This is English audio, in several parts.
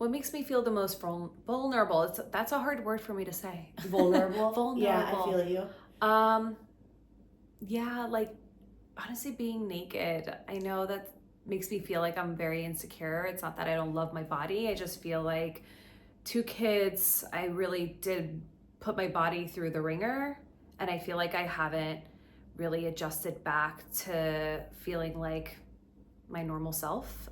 What makes me feel the most vulnerable? That's a hard word for me to say. Vulnerable? Vulnerable. Yeah, I feel you. Um, yeah, like honestly being naked. I know that makes me feel like I'm very insecure. It's not that I don't love my body. I just feel like 2 kids, I really did put my body through the ringer, and I feel like I haven't really adjusted back to feeling like my normal self.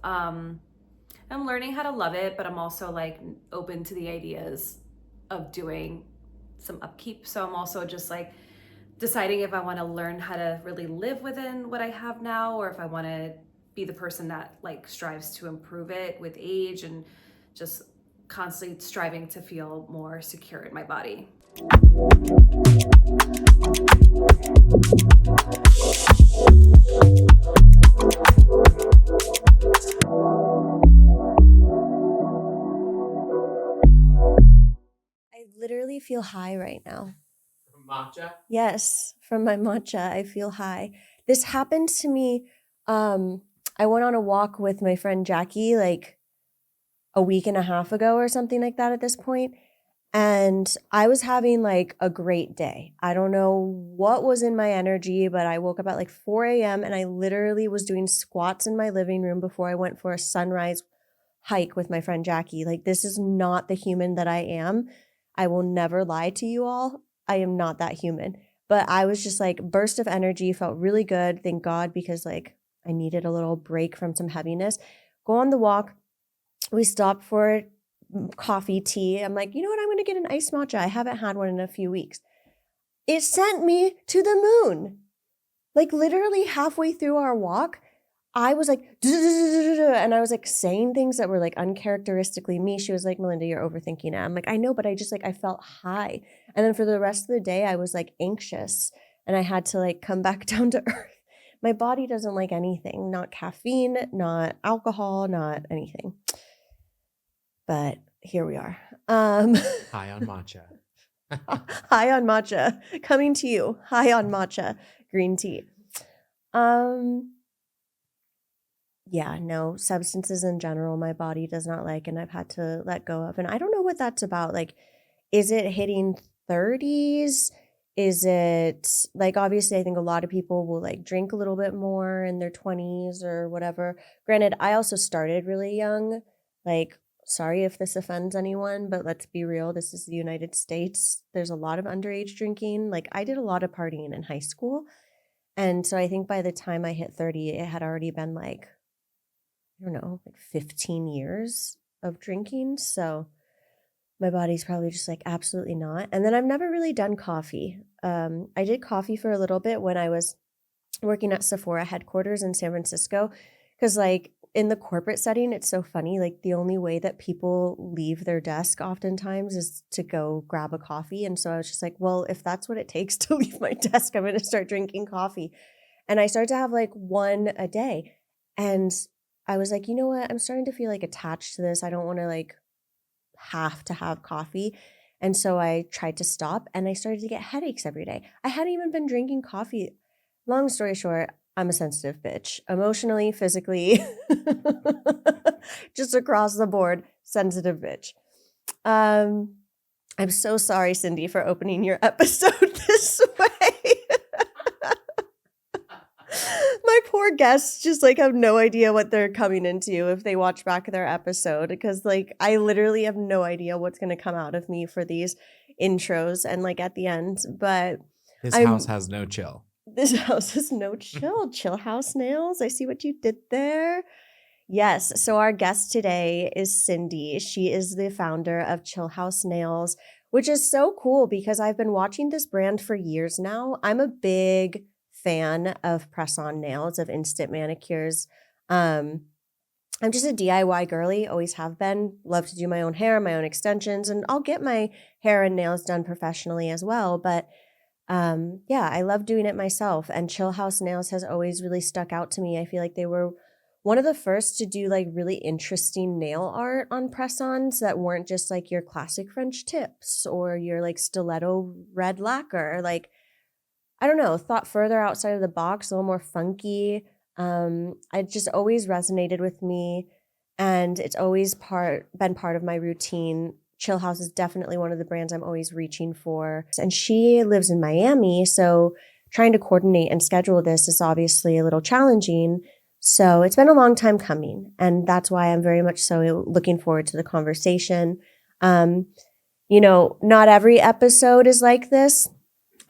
I'm learning how to love it, but I'm also like open to the ideas of doing some upkeep. So I'm also just like deciding if I want to learn how to really live within what I have now, or if I want to be the person that like strives to improve it with age and just constantly striving to feel more secure in my body. I literally feel high right now. Matcha? Yes, from my matcha, I feel high. This happened to me. Um, I went on a walk with my friend Jackie like a week and a half ago or something like that at this point. And I was having like a great day. I don't know what was in my energy, but I woke up at like 4 a.m. and I literally was doing squats in my living room before I went for a sunrise hike with my friend Jackie. Like, this is not the human that I am. I will never lie to you all. I am not that human. But I was just like, burst of energy, felt really good. Thank God, because like I needed a little break from some heaviness. Go on the walk. We stopped for coffee, tea. I'm like, you know what? I'm going to get an iced matcha. I haven't had one in a few weeks. It sent me to the moon. Like, literally halfway through our walk, I was like, and I was like saying things that were like uncharacteristically me. She was like, Melinda, you're overthinking it. I'm like, I know, but I just like, I felt high. And then for the rest of the day, I was like anxious and I had to like come back down to earth. My body doesn't like anything, not caffeine, not alcohol, not anything. But here we are. High on matcha. High on matcha, coming to you. High on matcha, green tea. Yeah, no, substances in general, my body does not like, and I've had to let go of. And I don't know what that's about. Like, is it hitting 30s? Is it like, obviously, I think a lot of people will like drink a little bit more in their 20s or whatever. Granted, I also started really young. Like, sorry if this offends anyone, but let's be real. This is the United States. There's a lot of underage drinking. Like, I did a lot of partying in high school. And so I think by the time I hit 30, it had already been like, I don't know, like 15 years of drinking. So my body's probably just like, absolutely not. And then I've never really done coffee. I did coffee for a little bit when I was working at Sephora headquarters in San Francisco. Cause like in the corporate setting, it's so funny. Like the only way that people leave their desk oftentimes is to go grab a coffee. And so I was just like, well, if that's what it takes to leave my desk, I'm going to start drinking coffee. And I started to have like one a day. And I was like, you know what? I'm starting to feel like attached to this. I don't want to like have to have coffee. And so I tried to stop and I started to get headaches every day. I hadn't even been drinking coffee. Long story short, I'm a sensitive bitch, emotionally, physically, just across the board, sensitive bitch. I'm so sorry, Cyndi, for opening your episode this way. My poor guests just like have no idea what they're coming into if they watch back their episode, because like I literally have no idea what's going to come out of me for these intros and like at the end. But This house has no chill. This house has no chill. Chillhouse nails. I see what you did there. Yes. So our guest today is Cyndi. She is the founder of Chillhouse Nails, which is so cool because I've been watching this brand for years now. I'm a big fan of press-on nails, of instant manicures. I'm just a DIY girly, always have been. Love to do my own hair, my own extensions, and I'll get my hair and nails done professionally as well. But yeah, I love doing it myself. And Chillhouse Nails has always really stuck out to me. I feel like they were one of the first to do like really interesting nail art on press-ons that weren't just like your classic French tips or your like stiletto red lacquer. Like, I don't know, thought further outside of the box, a little more funky. It just always resonated with me. and it's always been part of my routine. Chillhouse is definitely one of the brands I'm always reaching for. And she lives in Miami, so trying to coordinate and schedule this is obviously a little challenging. So it's been a long time coming, and that's why I'm very much so looking forward to the conversation. Not every episode is like this.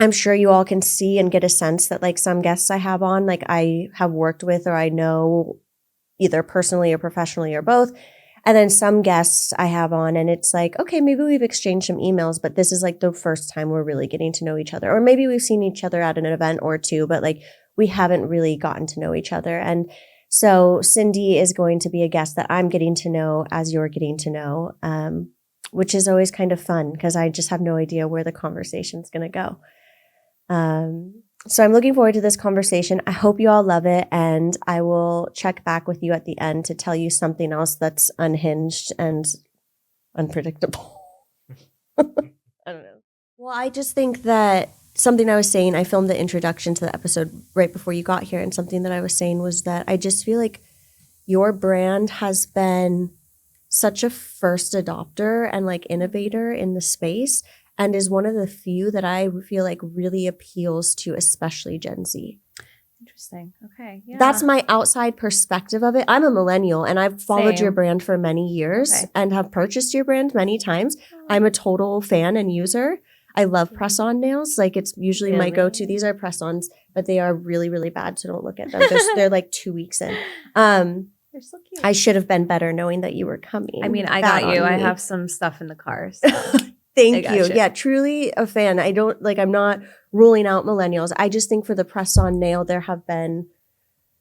I'm sure you all can see and get a sense that like some guests I have on, like I have worked with or I know either personally or professionally or both. And then some guests I have on and it's like, okay, maybe we've exchanged some emails, but this is like the first time we're really getting to know each other. Or maybe we've seen each other at an event or two, but like we haven't really gotten to know each other. And so Cyndi is going to be a guest that I'm getting to know as you're getting to know, which is always kind of fun because I just have no idea where the conversation's going to go. So I'm looking forward to this conversation. I hope you all love it, and I will check back with you at the end to tell you something else that's unhinged and unpredictable. I don't know. Well, I just think that something I was saying, I filmed the introduction to the episode right before you got here, and something that I was saying was that I just feel like your brand has been such a first adopter and like innovator in the space, and is one of the few that I feel like really appeals to especially Gen Z. Interesting. Okay. Yeah. That's my outside perspective of it. I'm a millennial and I've followed your brand for many years and have purchased your brand many times. I'm a total fan and user. I love press-on nails. Like it's usually my go-to. These are press-ons, but they are really, really bad. So don't look at them. They're like 2 weeks in. They're so cute. I should have been better knowing that you were coming. I mean, I got you. I have some stuff in the car. So. Thank you. Yeah, truly a fan. I'm not ruling out millennials. I just think for the press-on nail, there have been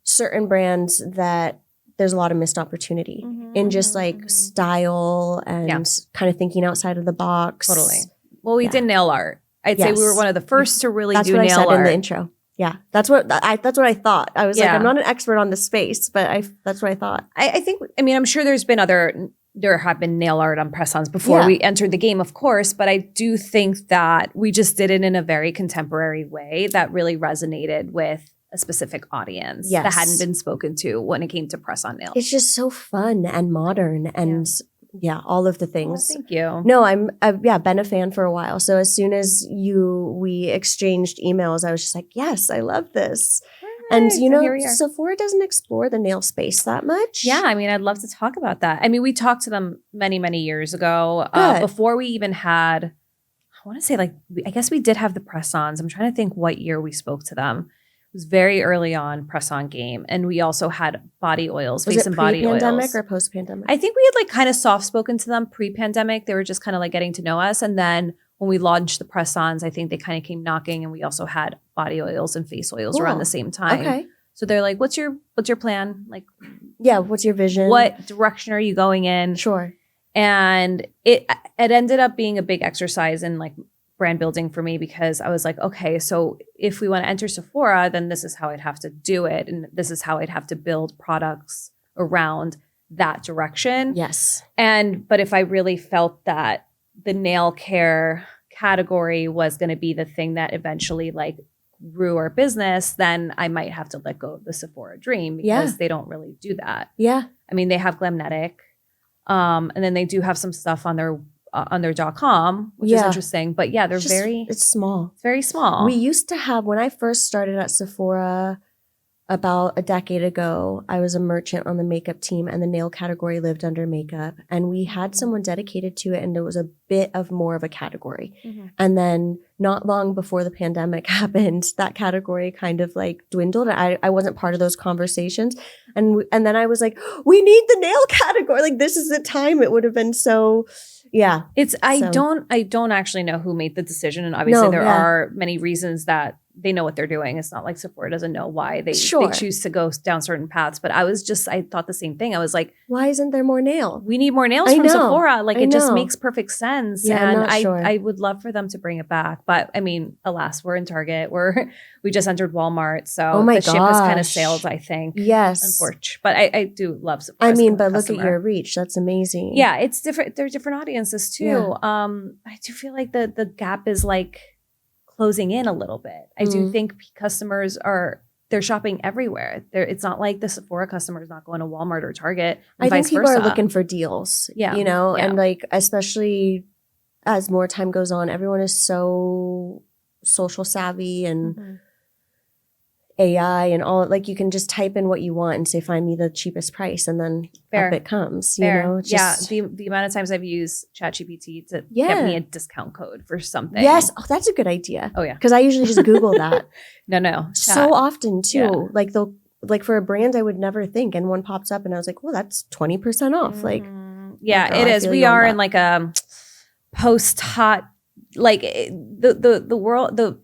certain brands that there's a lot of missed opportunity in just like style and kind of thinking outside of the box. Totally. Well, we did nail art. I'd say we were one of the first to really do nail art. That's what I said in the intro. Yeah, that's what I thought. I was like, I'm not an expert on the space, but that's what I thought. I think, I'm sure there have been nail art on press-ons before we entered the game, of course, but I do think that we just did it in a very contemporary way that really resonated with a specific audience that hadn't been spoken to when it came to press-on nails. It's just so fun and modern and all of the things. Oh, thank you. No, I've been a fan for a while. So as soon as we exchanged emails, I was just like, yes, I love this. And, Sephora doesn't explore the nail space that much. Yeah, I'd love to talk about that. We talked to them many, many years ago before we even had, I want to say I guess we did have the press-ons. I'm trying to think what year we spoke to them. It was very early on press-on game. And we also had body oils, face and body oils. Was it pre-pandemic or post-pandemic? I think we had kind of soft spoken to them pre-pandemic. They were just kind of getting to know us. And then when we launched the press-ons, I think they kind of came knocking, and we also had body oils and face oils around the same time. Okay. So they're like, what's your plan? What's your vision? What direction are you going in? Sure. And it ended up being a big exercise in brand building for me, because I was like, okay, so if we want to enter Sephora, then this is how I'd have to do it. And this is how I'd have to build products around that direction. Yes. But if I really felt that the nail care category was going to be the thing that eventually grew our business, then I might have to let go of the Sephora dream, because they don't really do that. Yeah. They have Glamnetic, and then they do have some stuff on their .com, which is interesting. But it's small. It's very small. We used to have, when I first started at Sephora about a decade ago, I was a merchant on the makeup team, and the nail category lived under makeup, and we had someone dedicated to it, and it was a bit of more of a category. And then not long before the pandemic happened, that category kind of dwindled. I wasn't part of those conversations. And then I was like, we need the nail category. This is the time. It would have been so, I don't actually know who made the decision. And obviously there are many reasons that they know what they're doing. It's not like Sephora doesn't know why they choose to go down certain paths. But I thought the same thing. I was like, why isn't there more nail? We need more nails from Sephora. It just makes perfect sense. Yeah, and I would love for them to bring it back. But alas, we're in Target. We just entered Walmart. So the ship has kind of sailed, I think. Yes. Unfortunately. But I do love Sephora. But look at your reach. That's amazing. Yeah, it's different. There are different audiences too. Yeah. I do feel like the gap is closing in a little bit. I do think customers are they're shopping everywhere. It's not like the Sephora customer is not going to Walmart or Target. I think people versa. are looking for deals, Yeah. and like, especially as more time goes on, everyone is so social savvy and AI and all, like you can just type in what you want and say, find me the cheapest price. And then up it comes, It's just, the amount of times I've used ChatGPT to get me a discount code for something. Yes. Oh, that's a good idea. Oh yeah. Cause I usually just Google that. No. So often too. Like like for a brand I would never think. And one pops up and I was like, well, that's 20% off. Like, yeah, it is. We are in like a post-hot, like the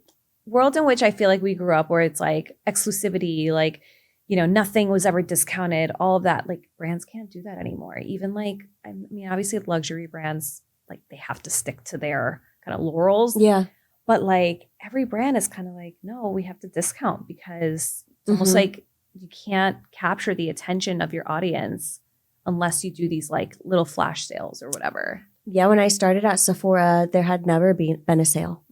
world in which I feel like we grew up, where it's like exclusivity, like, nothing was ever discounted, all of that. Like brands can't do that anymore. Even like, I mean, obviously luxury brands, like they have to stick to their kind of laurels. Yeah. But like every brand is kind of like, no, we have to discount, because it's almost like you can't capture the attention of your audience unless you do these like little flash sales or whatever. Yeah. When I started at Sephora, there had never been a sale.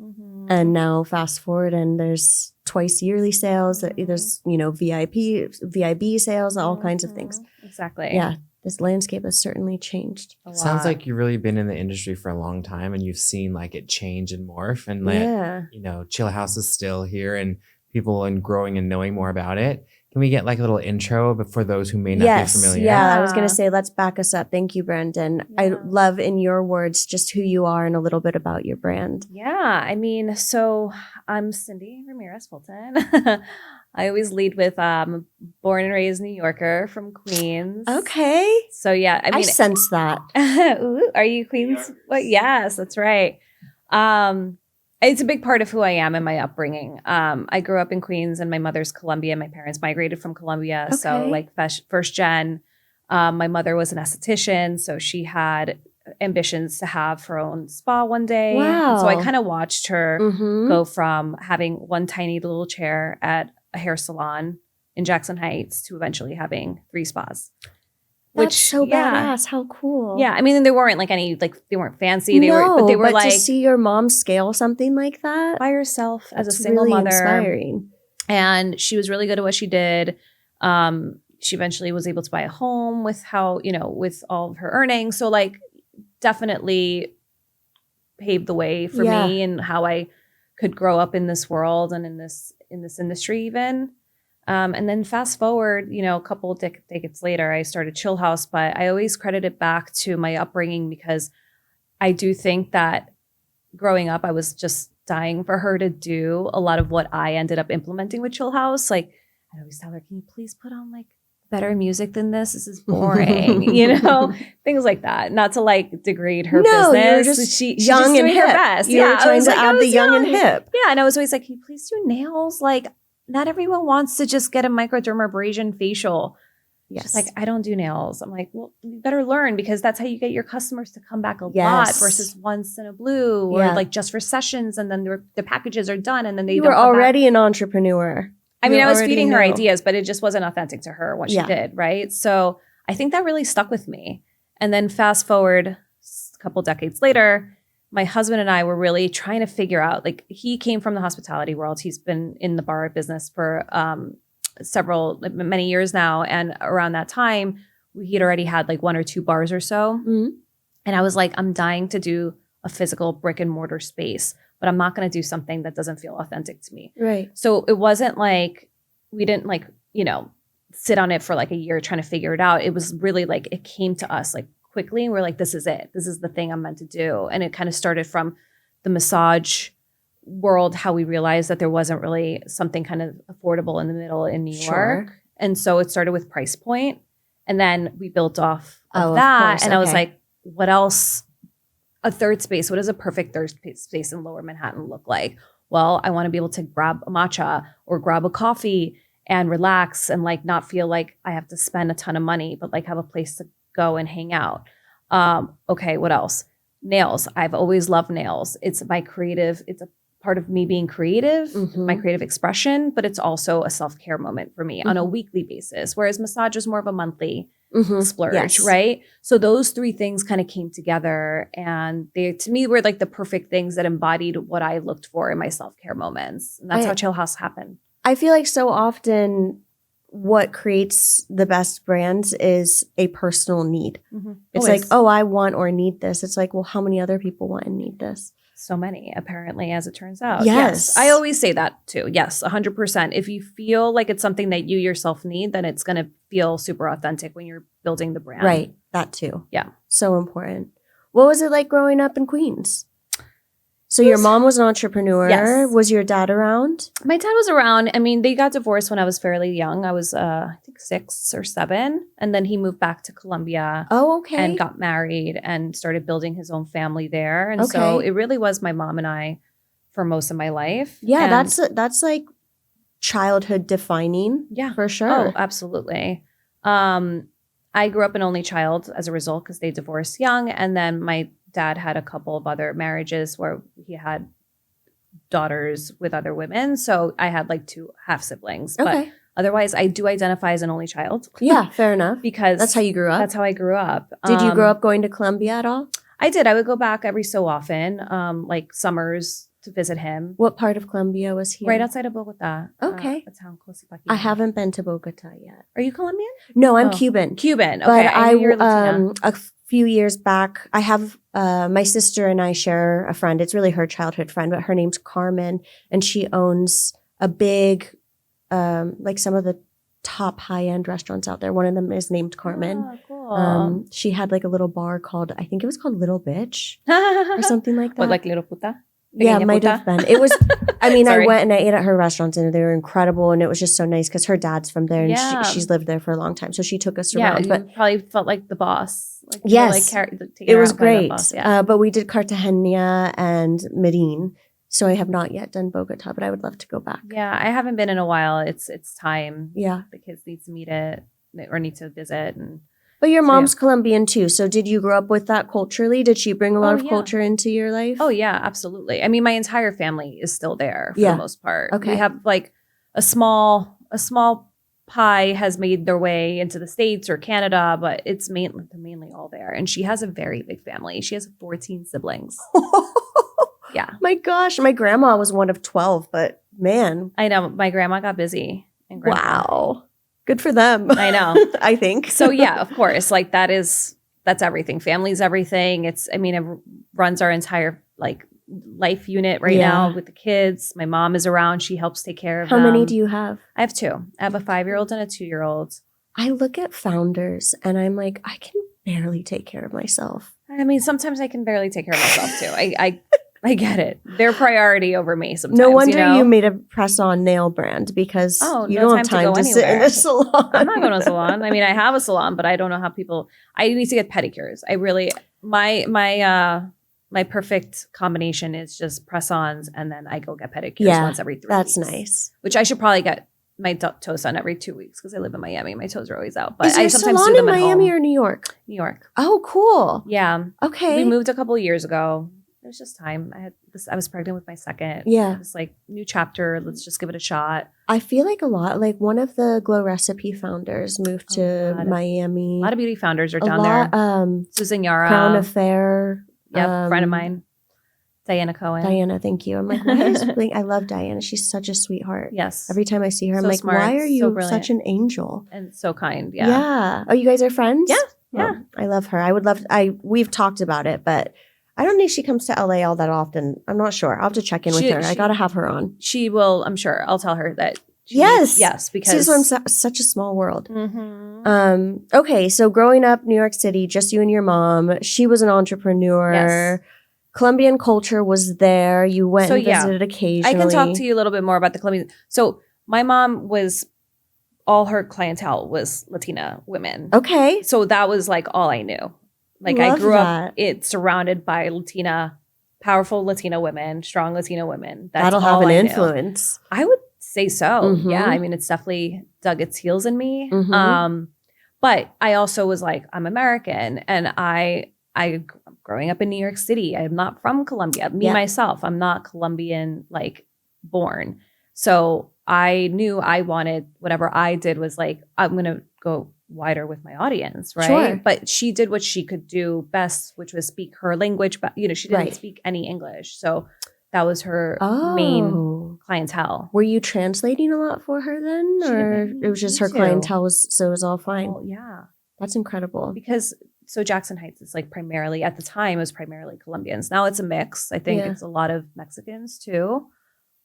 And now fast forward and there's twice yearly sales, there's, VIB sales, all kinds of things. Exactly. Yeah. This landscape has certainly changed. It sounds like you've really been in the industry for a long time and you've seen like it change and morph, and like, Chillhouse is still here and people and growing and knowing more about it. Can we get like a little intro for those who may not be familiar? Yeah, I was going to say, let's back us up. Thank you, Brendan. Yeah. I love, in your words, just who you are and a little bit about your brand. Yeah, I mean, so I'm Cyndi Ramirez-Fulton. I always lead with born and raised New Yorker from Queens. Okay. So yeah, I mean, I sense that. Ooh, are you Queens? What? Yes, that's right. It's a big part of who I am and my upbringing. I grew up in Queens and my mother's Colombian. My parents migrated from Colombia. Okay. So like first gen, my mother was an esthetician. So she had ambitions to have her own spa one day. Wow. So I kind of watched her go from having one tiny little chair at a hair salon in Jackson Heights to eventually having 3 spas. That's so badass. How cool. Yeah. I mean, they weren't like they weren't fancy. They were but like, to see your mom scale something like that by herself as a single mother. Inspiring. And she was really good at what she did. She eventually was able to buy a home with with all of her earnings. So like definitely paved the way for me and how I could grow up in this world and in this industry even. And then fast forward, a couple of decades later, I started Chillhouse, but I always credit it back to my upbringing, because I do think that growing up, I was just dying for her to do a lot of what I ended up implementing with Chillhouse. Like I always tell her, can you please put on like better music than this? This is boring, things like that. Not to like degrade her business. You're just she young and hip. Her best. You're trying to add the young and hip. Yeah. And I was always like, can you please do nails? Like, not everyone wants to just get a microdermabrasion facial. Yes. She's like, I don't do nails. I'm like, well, you better learn, because that's how you get your customers to come back a lot versus once in a blue or like just for sessions. And then the packages are done. And then they were already an entrepreneur. I mean, I was feeding her ideas, but it just wasn't authentic to her what she did. Right. So I think that really stuck with me. And then fast forward a couple decades later, my husband and I were really trying to figure out, like, he came from the hospitality world. He's been in the bar business for many years now. And around that time, he'd already had like 1 or 2 bars or so. Mm-hmm. And I was like, I'm dying to do a physical brick and mortar space, but I'm not going to do something that doesn't feel authentic to me. Right. So it wasn't like, we didn't like, sit on it for like a year trying to figure it out. It was really like, it came to us like quickly, and we're like, this is it. This is the thing I'm meant to do. And it kind of started from the massage world, how we realized that there wasn't really something kind of affordable in the middle in New York. And so it started with price point. And then we built off of that. Of course. And I was like, what else? A third space. What does a perfect third space in Lower Manhattan look like? Well, I want to be able to grab a matcha or grab a coffee and relax and like not feel like I have to spend a ton of money, but like have a place to go and hang out. Okay, what else? Nails. I've always loved nails. It's my creative, it's a part of me being creative, my creative expression, but it's also a self-care moment for me on a weekly basis. Whereas massage is more of a monthly splurge, right? So those 3 things kind of came together, and they, to me, were like the perfect things that embodied what I looked for in my self-care moments. And that's how Chillhouse happened. I feel like so often what creates the best brands is a personal need. It's like, oh, I want or need this. It's like, well, how many other people want and need this? So many, apparently, as it turns out. Yes. I always say that too. Yes, 100%. If you feel like it's something that you yourself need, then it's going to feel super authentic when you're building the brand. Right. That too. Yeah. So important. What was it like growing up in Queens? So your mom was an entrepreneur. Yes. Was your dad around? My dad was around. I mean, they got divorced when I was fairly young. I was, I think 6 or 7. And then he moved back to Colombia. Oh, okay. And got married and started building his own family there. And so it really was my mom and I for most of my life. Yeah, and that's like childhood defining. Yeah. For sure. Oh, absolutely. I grew up an only child as a result because they divorced young. And then my dad had a couple of other marriages where he had daughters with other women. So I had like 2 half siblings. Okay. But otherwise, I do identify as an only child. Yeah, fair enough. Because that's how you grew up? That's how I grew up. Did you grow up going to Colombia at all? I did. I would go back every so often, like summers to visit him. What part of Colombia was he? Right outside of Bogota. Okay. A town close to Paquita. I haven't been to Bogota yet. Are you Colombian? No, I'm Cuban. Cuban. Okay. But I knew you were Latina. a few years back, I have my sister and I share a friend. It's really her childhood friend, but her name's Carmen, and she owns a big, like some of the top high-end restaurants out there. One of them is named Carmen. Oh, cool. She had like a little bar called, I think it was called Little Bitch or something like that. What, like Little Puta? Yeah, it might have been. It was, I mean, I Sorry. went and I ate at her restaurants and they were incredible. And it was just so nice because her dad's from there and Yeah. she's lived there for a long time. So she took us Yeah, around. you But probably felt like the boss. Like, you yes, were, like, taken it was around by the great. boss. Yeah. But we did Cartagena and Medellin. So I have not yet done Bogota, but I would love to go back. Yeah, I haven't been in a while. It's time. Yeah. The kids need to meet it or need to visit. And But your So, mom's Colombian too. So did you grow up with that culturally? Did she bring a lot of yeah. culture into your life? oh yeah, absolutely. I mean, my entire family is still there for Yeah. the most part. Okay. We have like a small pie has made their way into the States or Canada, but it's mainly all there. And she has a very big family. She has 14 siblings. Yeah. My gosh. My grandma was one of 12, but man. I know. My grandma got busy. And Wow. Good for them. I know. I think. So yeah, of course. Like that's everything. Family's everything. It runs our entire like life unit right now with the kids. My mom is around. She helps take care of How them. many do you have? I have 2. I have a 5-year-old and a 2-year-old. I look at founders and I'm like, I can barely take care of myself. I mean, sometimes I can barely take care of myself too. I get it. They're priority over me sometimes. No wonder you know? you made a press-on nail brand because you no don't have time time to go to sit in anywhere. a salon. I'm not going to a salon. I mean, I have a salon, but I don't know how people. I need to get pedicures. I really my perfect combination is just press-ons, and then I go get pedicures once every 3 That's weeks. nice. Which I should probably get my toes done every 2 weeks because I live in Miami. My toes are always out. But Is there I a sometimes salon do in them at Miami home. or New York? New York. Oh, cool. Yeah. Okay. We moved a couple of years ago. It was just time. I was pregnant with my second. Yeah. It was like new chapter. Let's just give it a shot. I feel like one of the Glow Recipe founders moved to God. Miami. A lot of beauty founders are A down lot, there. Susan Yara. Crown Affair. Yep, friend of mine. Diana Cohen. Diana, thank you. I'm like, why is I love Diana. She's such a sweetheart. Yes. Every time I see her, I'm So like, smart, why are so you brilliant. such an angel? And so kind. Yeah. Yeah. Oh, you guys are friends? Yeah, Oh, I love her. I would love we've talked about it, but I don't think she comes to LA all that often. I'm not sure. I'll have to check in with her. I got to have her on. She will, I'm sure. I'll tell her that. Yes, because. See, this one's such a small world. Mhm. Okay, so growing up New York City, just you and your mom, she was an entrepreneur. Yes. Colombian culture was there. You went and visited occasionally. I can talk to you a little bit more about the Colombian. So my mom all her clientele was Latina women. Okay. So that was like all I knew. Like I Love grew that. up surrounded by powerful Latina women, strong Latina women. That'll have all an I knew. influence. I would say so. Mhm. Yeah. I mean, it's definitely dug its heels in me. Mhm. But I also was like, I'm American and I growing up in New York City. I'm not from Colombia. Myself, I'm not Colombian like born. So I knew I wanted whatever I did was like, I'm going to go wider with my audience. Right. Sure. But she did what she could do best, which was speak her language. But, she didn't Right. speak any English. So That was her main clientele. Were you translating a lot for her then? Or it was just her clientele so it was all fine? Oh, yeah. That's incredible. Because so Jackson Heights is like primarily, at the time, it was primarily Colombians. Now it's a mix. I think it's a lot of Mexicans too.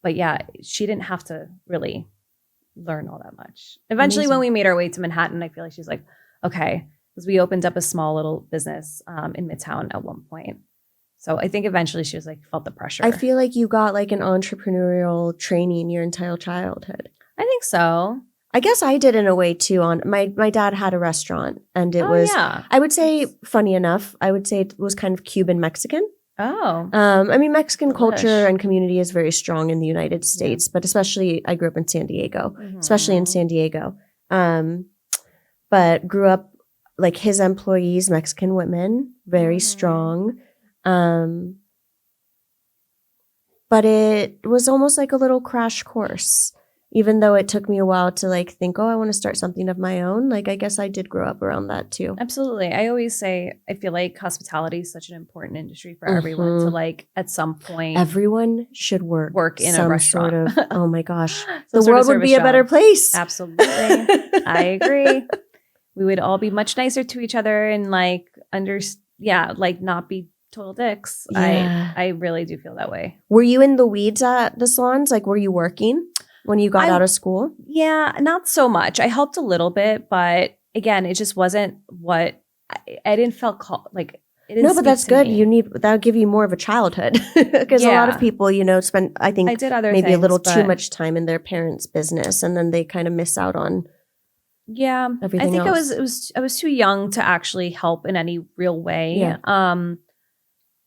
But yeah, she didn't have to really learn all that much. Eventually, when we made our way to Manhattan, I feel like she's like, okay, because we opened up a small little business in Midtown at one point. So I think eventually she was like, felt the pressure. I feel like you got like an entrepreneurial training your entire childhood. I think so. I guess I did in a way too. On my dad had a restaurant, and it was, I would say, funny enough, I would say it was kind of Cuban Mexican. Oh. I mean, Mexican culture and community is very strong in the United States, but especially I grew up in San Diego, especially in San Diego. But grew up like his employees, Mexican women, very strong. But it was almost like a little crash course. Even though it took me a while to like think, oh, I want to start something of my own. Like, I guess I did grow up around that too. Absolutely. I always say, I feel like hospitality is such an important industry for everyone to like, at some point. Everyone should work in a restaurant. Sort of, oh my gosh. The world would be a better place. Absolutely. I agree. We would all be much nicer to each other and like, like not be total dicks. Yeah. I really do feel that way. Were you in the weeds at the salons? Like, were you working when you got out of school? Yeah, not so much. I helped a little bit, but again, it just wasn't what I didn't feel like. It didn't but that's good. Me. That'll give you more of a childhood because a lot of people, spend, I think, maybe a little too much time in their parents' business, and then they kind of miss out on. Yeah, everything I think else. I was too young to actually help in any real way. Yeah.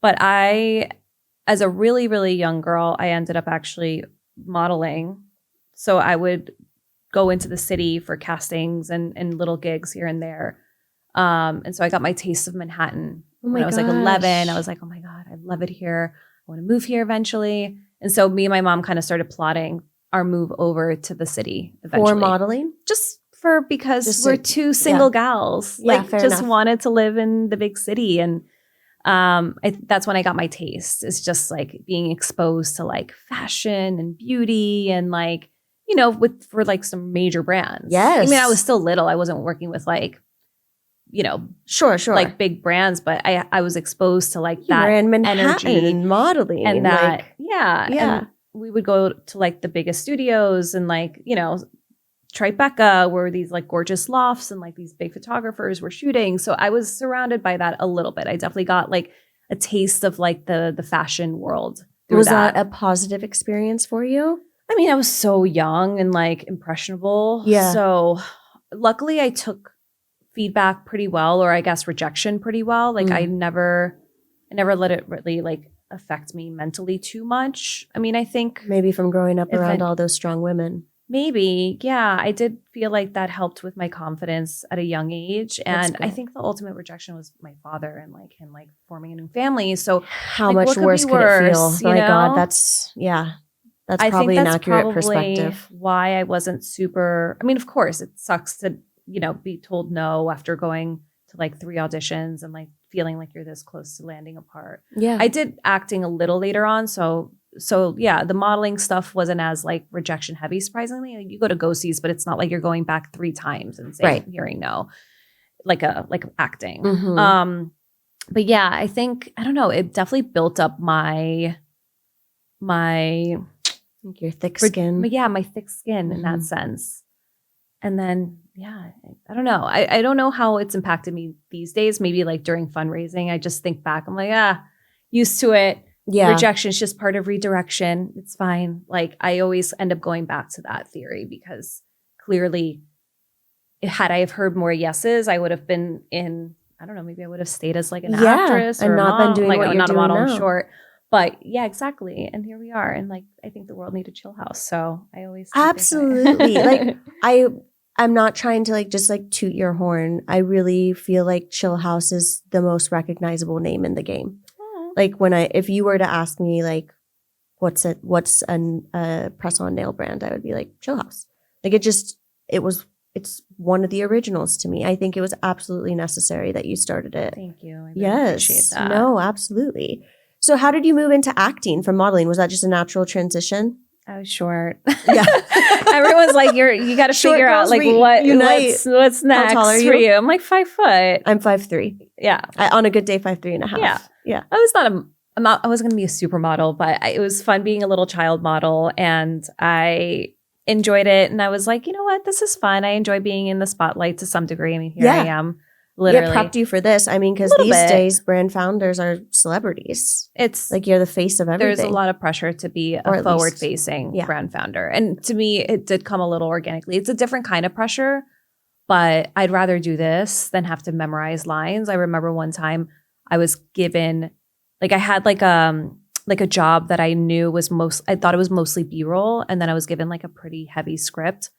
But as a really, really young girl, I ended up actually modeling. So I would go into the city for castings and little gigs here and there. And so I got my taste of Manhattan when I was like 11. I was like, oh my God, I love it here. I want to move here eventually. And so me and my mom kind of started plotting our move over to the city eventually. For modeling? Because we're two single gals. Yeah, like just wanted to live in the big city. And that's when I got my taste. It's just like being exposed to like fashion and beauty and like, for like some major brands. Yes. I mean, I was still little. I wasn't working with like, sure. like big brands, but I was exposed to like that energy and modeling and that, yeah. And we would go to like the biggest studios and like, Tribeca were these like gorgeous lofts and like these big photographers were shooting. So I was surrounded by that a little bit. I definitely got like a taste of like the fashion world. Was that a positive experience for you? I mean, I was so young and like impressionable. Yeah. So luckily I took feedback pretty well, or I guess rejection pretty well. Like I never let it really like affect me mentally too much. I mean, I think maybe from growing up around all those strong women. Maybe. Yeah. I did feel like that helped with my confidence at a young age. And I think the ultimate rejection was my father and like him like forming a new family. So how much worse could it feel? My God, that's probably an accurate perspective. Why I wasn't super, I mean, of course it sucks to, be told no after going to like 3 auditions and like feeling like you're this close to landing a part. Yeah. I did acting a little later on. So yeah, the modeling stuff wasn't as like rejection heavy, surprisingly. Like, you go to go-sees, but it's not like you're going back 3 times and saying, hearing no, like acting. Mm-hmm. But yeah, I think, I don't know, it definitely built up my your thick skin. My thick skin in that sense. And then, yeah, I don't know. I don't know how it's impacted me these days. Maybe like during fundraising, I just think back. I'm like, used to it. Yeah. Rejection is just part of redirection. It's fine. Like I always end up going back to that theory because clearly had I have heard more yeses, I would have been in, I don't know, maybe I would have stayed as like an actress and or not been doing like, what you're not doing a model, now. I'm short. But yeah, exactly. And here we are. And like, I think the world needed Chillhouse. So I always absolutely like I'm not trying to like just like toot your horn. I really feel like Chillhouse is the most recognizable name in the game. Like if you were to ask me like, what's a press-on nail brand, I would be like Chillhouse. Like it's one of the originals to me. I think it was absolutely necessary that you started it. Thank you. I really appreciate that. No, absolutely. So how did you move into acting from modeling? Was that just a natural transition? I was short. Yeah. Everyone's like, you got to figure out like what's next tall are for you. I'm like 5 foot. I'm 5'3". Yeah. On a good day, 5'3.5". Yeah. I wasn't going to be a supermodel, but it was fun being a little child model, and I enjoyed it. And I was like, you know what? This is fun. I enjoy being in the spotlight to some degree. I mean, here I am. Literally. Yeah, prepped you for this. I mean, because these days brand founders are celebrities. It's like you're the face of everything. There's a lot of pressure to be a forward-facing brand founder. And to me, it did come a little organically. It's a different kind of pressure, but I'd rather do this than have to memorize lines. I remember one time I was given, like I had like a job that I knew was I thought it was mostly B-roll. And then I was given like a pretty heavy script.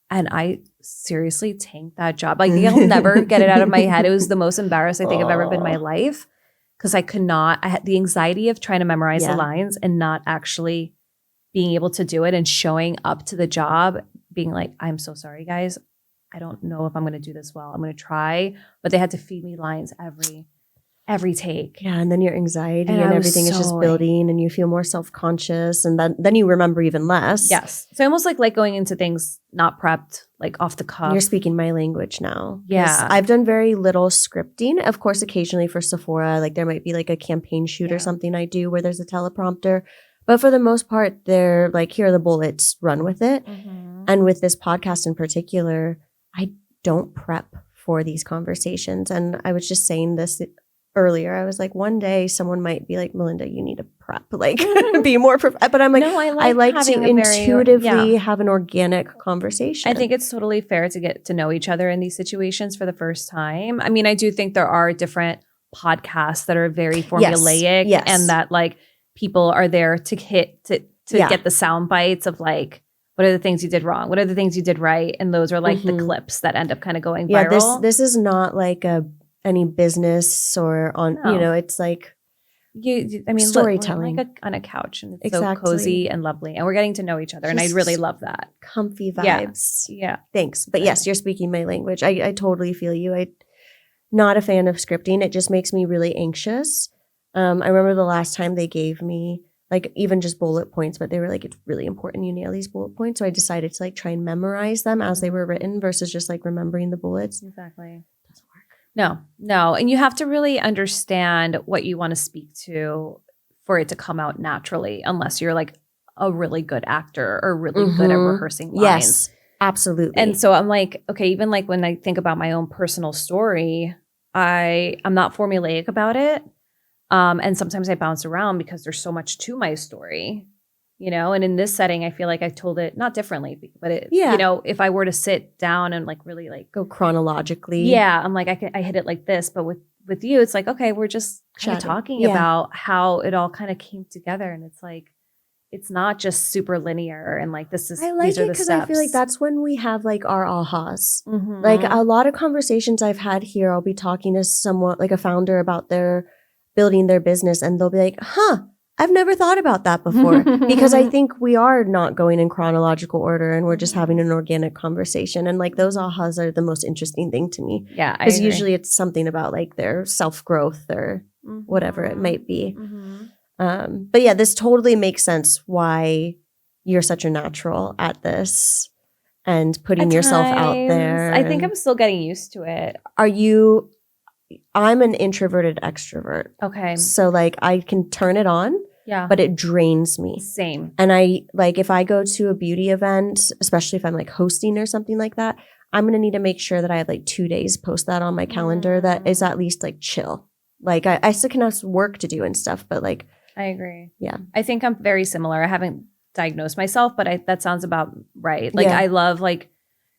And I seriously tanked that job. Like I'll never get it out of my head. It was the most embarrassed I think I've ever been in my life, because I had the anxiety of trying to memorize the lines and not actually being able to do it, and showing up to the job being like, I'm so sorry, guys. I don't know if I'm going to do this well. I'm going to try. But they had to feed me lines every take. Yeah, and then your anxiety and everything is just building, and you feel more self-conscious, and then you remember even less. Yes. So almost like going into things not prepped, like off the cuff. You're speaking my language now. Yeah. I've done very little scripting. Of course, occasionally for Sephora, like there might be like a campaign shoot or something I do where there's a teleprompter. But for the most part, they're like, here are the bullets, run with it. Mm-hmm. And with this podcast in particular, I don't prep for these conversations. And I was just saying this earlier. I was like, one day someone might be like, Melinda, you need to prep, like be more but I'm like, no, I like to intuitively have an organic conversation. I think it's totally fair to get to know each other in these situations for the first time. I mean, I do think there are different podcasts that are very formulaic and that like people are there to get the sound bites of like, what are the things you did wrong? What are the things you did right? And those are like the clips that end up kind of going viral. Yeah, this is not like any business or on, it's like storytelling. We're like on a couch, and it's so cozy and lovely, and we're getting to know each other. And I really love that. Comfy vibes. Yeah. Thanks. But yes, you're speaking my language. I totally feel you. I'm not a fan of scripting. It just makes me really anxious. I remember the last time they gave me like even just bullet points, but they were like, it's really important you nail these bullet points. So I decided to like try and memorize them as they were written versus just like remembering the bullets. Exactly. No. And you have to really understand what you want to speak to for it to come out naturally, unless you're like a really good actor or really good at rehearsing lines. Yes, absolutely. And so I'm like, okay, even like when I think about my own personal story, I'm not formulaic about it. And sometimes I bounce around because there's so much to my story. And in this setting, I feel like I told it not differently, but if I were to sit down and like really like go chronologically. Yeah. I'm like, I hit it like this, but with you, it's like, okay, we're just kind of talking about how it all kind of came together. And it's like, it's not just super linear and like, these are the steps. Because I feel like that's when we have like our ahas. Mm-hmm. Like a lot of conversations I've had here, I'll be talking to someone like a founder about their building their business, and they'll be like, I've never thought about that before, because I think we are not going in chronological order and we're just having an organic conversation. And like those ahas are the most interesting thing to me. Yeah. Because usually it's something about like their self-growth or whatever it might be. Mm-hmm. But yeah, this totally makes sense why you're such a natural at this and putting yourself out there. I think I'm still getting used to it. I'm an introverted extrovert. Okay. So like I can turn it on. Yeah. But it drains me. Same. And I like if I go to a beauty event, especially if I'm like hosting or something like that, I'm going to need to make sure that I have like 2 days post that on my calendar that is at least like chill. Like I still can have work to do and stuff, but like. I agree. Yeah. I think I'm very similar. I haven't diagnosed myself, but that sounds about right. Like I love like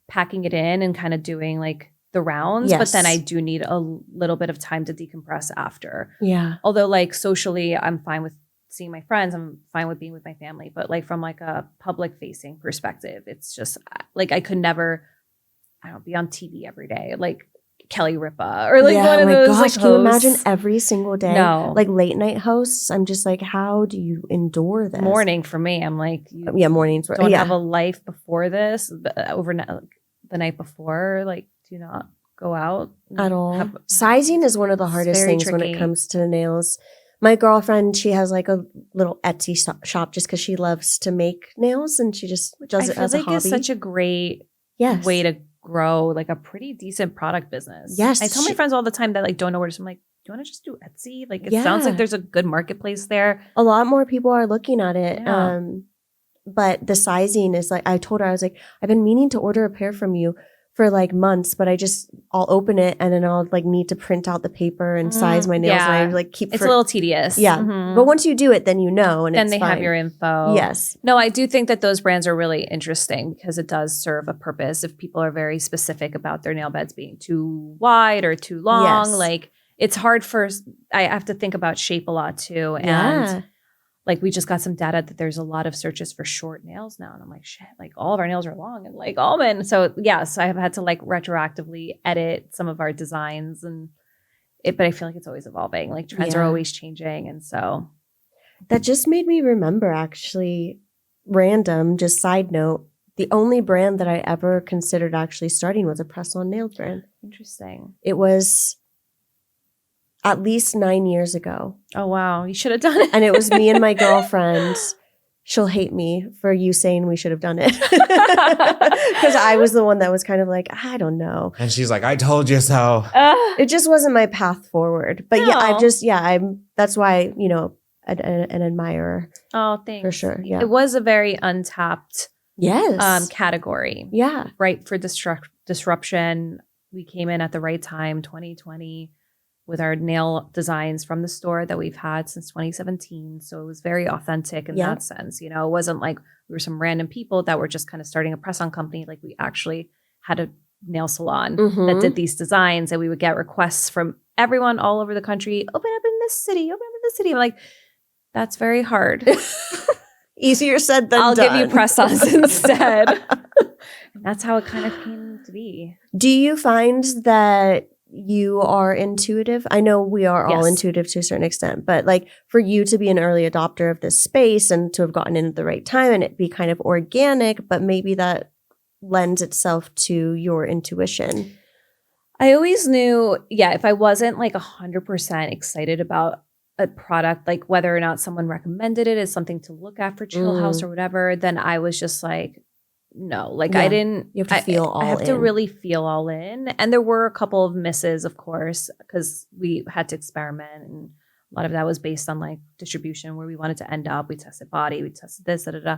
packing it in and kind of doing like the rounds, but then I do need a little bit of time to decompress after. Yeah. Although like socially, I'm fine with seeing my friends. I'm fine with being with my family, but like from like a public facing perspective, it's just like I could never, be on TV every day, like Kelly Ripa or like one of those. Gosh, like, can you imagine every single day? No. Like late night hosts. I'm just like, how do you endure this? Morning for me. I'm like, mornings. Don't have a life before this, overnight, the night before. Like, do not go out at all. Sizing is one of the hardest things when it comes to nails. My girlfriend, she has like a little Etsy shop just because she loves to make nails and she just does it as a hobby. It's such a great way to grow like a pretty decent product business. Yes. I tell my friends all the time that like don't know where to. I'm like, do you want to just do Etsy? Like it sounds like there's a good marketplace there. A lot more people are looking at it. Yeah. But the sizing is like, I told her, I was like, I've been meaning to order a pair from you for like months, but I'll open it and then I'll like need to print out the paper and size my nails and I like keep it's a little tedious. Yeah. But once you do it, then you know and then it's they fine. have your info. Yes. No, I do think that those brands are really interesting because it does serve a purpose. If people are very specific about their nail beds being too wide or too long, like it's hard I have to think about shape a lot too. And like we just got some data that there's a lot of searches for short nails now. And I'm like, shit, like all of our nails are long and like almond. So so I have had to like retroactively edit some of our designs but I feel like it's always evolving. Like trends are always changing. And so. That just made me remember actually, random, just side note, the only brand that I ever considered actually starting was a press-on nail brand. Interesting. It was at least 9 years ago. Oh, wow. You should have done it. And it was me and my girlfriend. She'll hate me for you saying we should have done it. Because I was the one that was kind of like, I don't know. And she's like, I told you so. It just wasn't my path forward. But that's why, you know, an admirer. Oh, thanks. For sure. Yeah. It was a very untapped category. Yeah. Right for disruption. We came in at the right time, 2020. With our nail designs from the store that we've had since 2017. So it was very authentic in that sense. You know, it wasn't like we were some random people that were just kind of starting a press-on company. Like we actually had a nail salon that did these designs and we would get requests from everyone all over the country. Open up in this city, open up in this city. I'm like, that's very hard. Easier said than I'll done. give you press-ons instead. And that's how it kind of came to be. Do you find that you are intuitive? I know we are all intuitive to a certain extent, but like for you to be an early adopter of this space and to have gotten in at the right time and it be kind of organic, but maybe that lends itself to your intuition. I always knew, if I wasn't like 100% excited about a product, like whether or not someone recommended it as something to look at for Chillhouse or whatever, then I was just like, no, like I didn't. You have to feel all in. I have to really feel all in. And there were a couple of misses, of course, because we had to experiment. And a lot of that was based on like distribution, where we wanted to end up. We tested body, we tested this, da, da, da.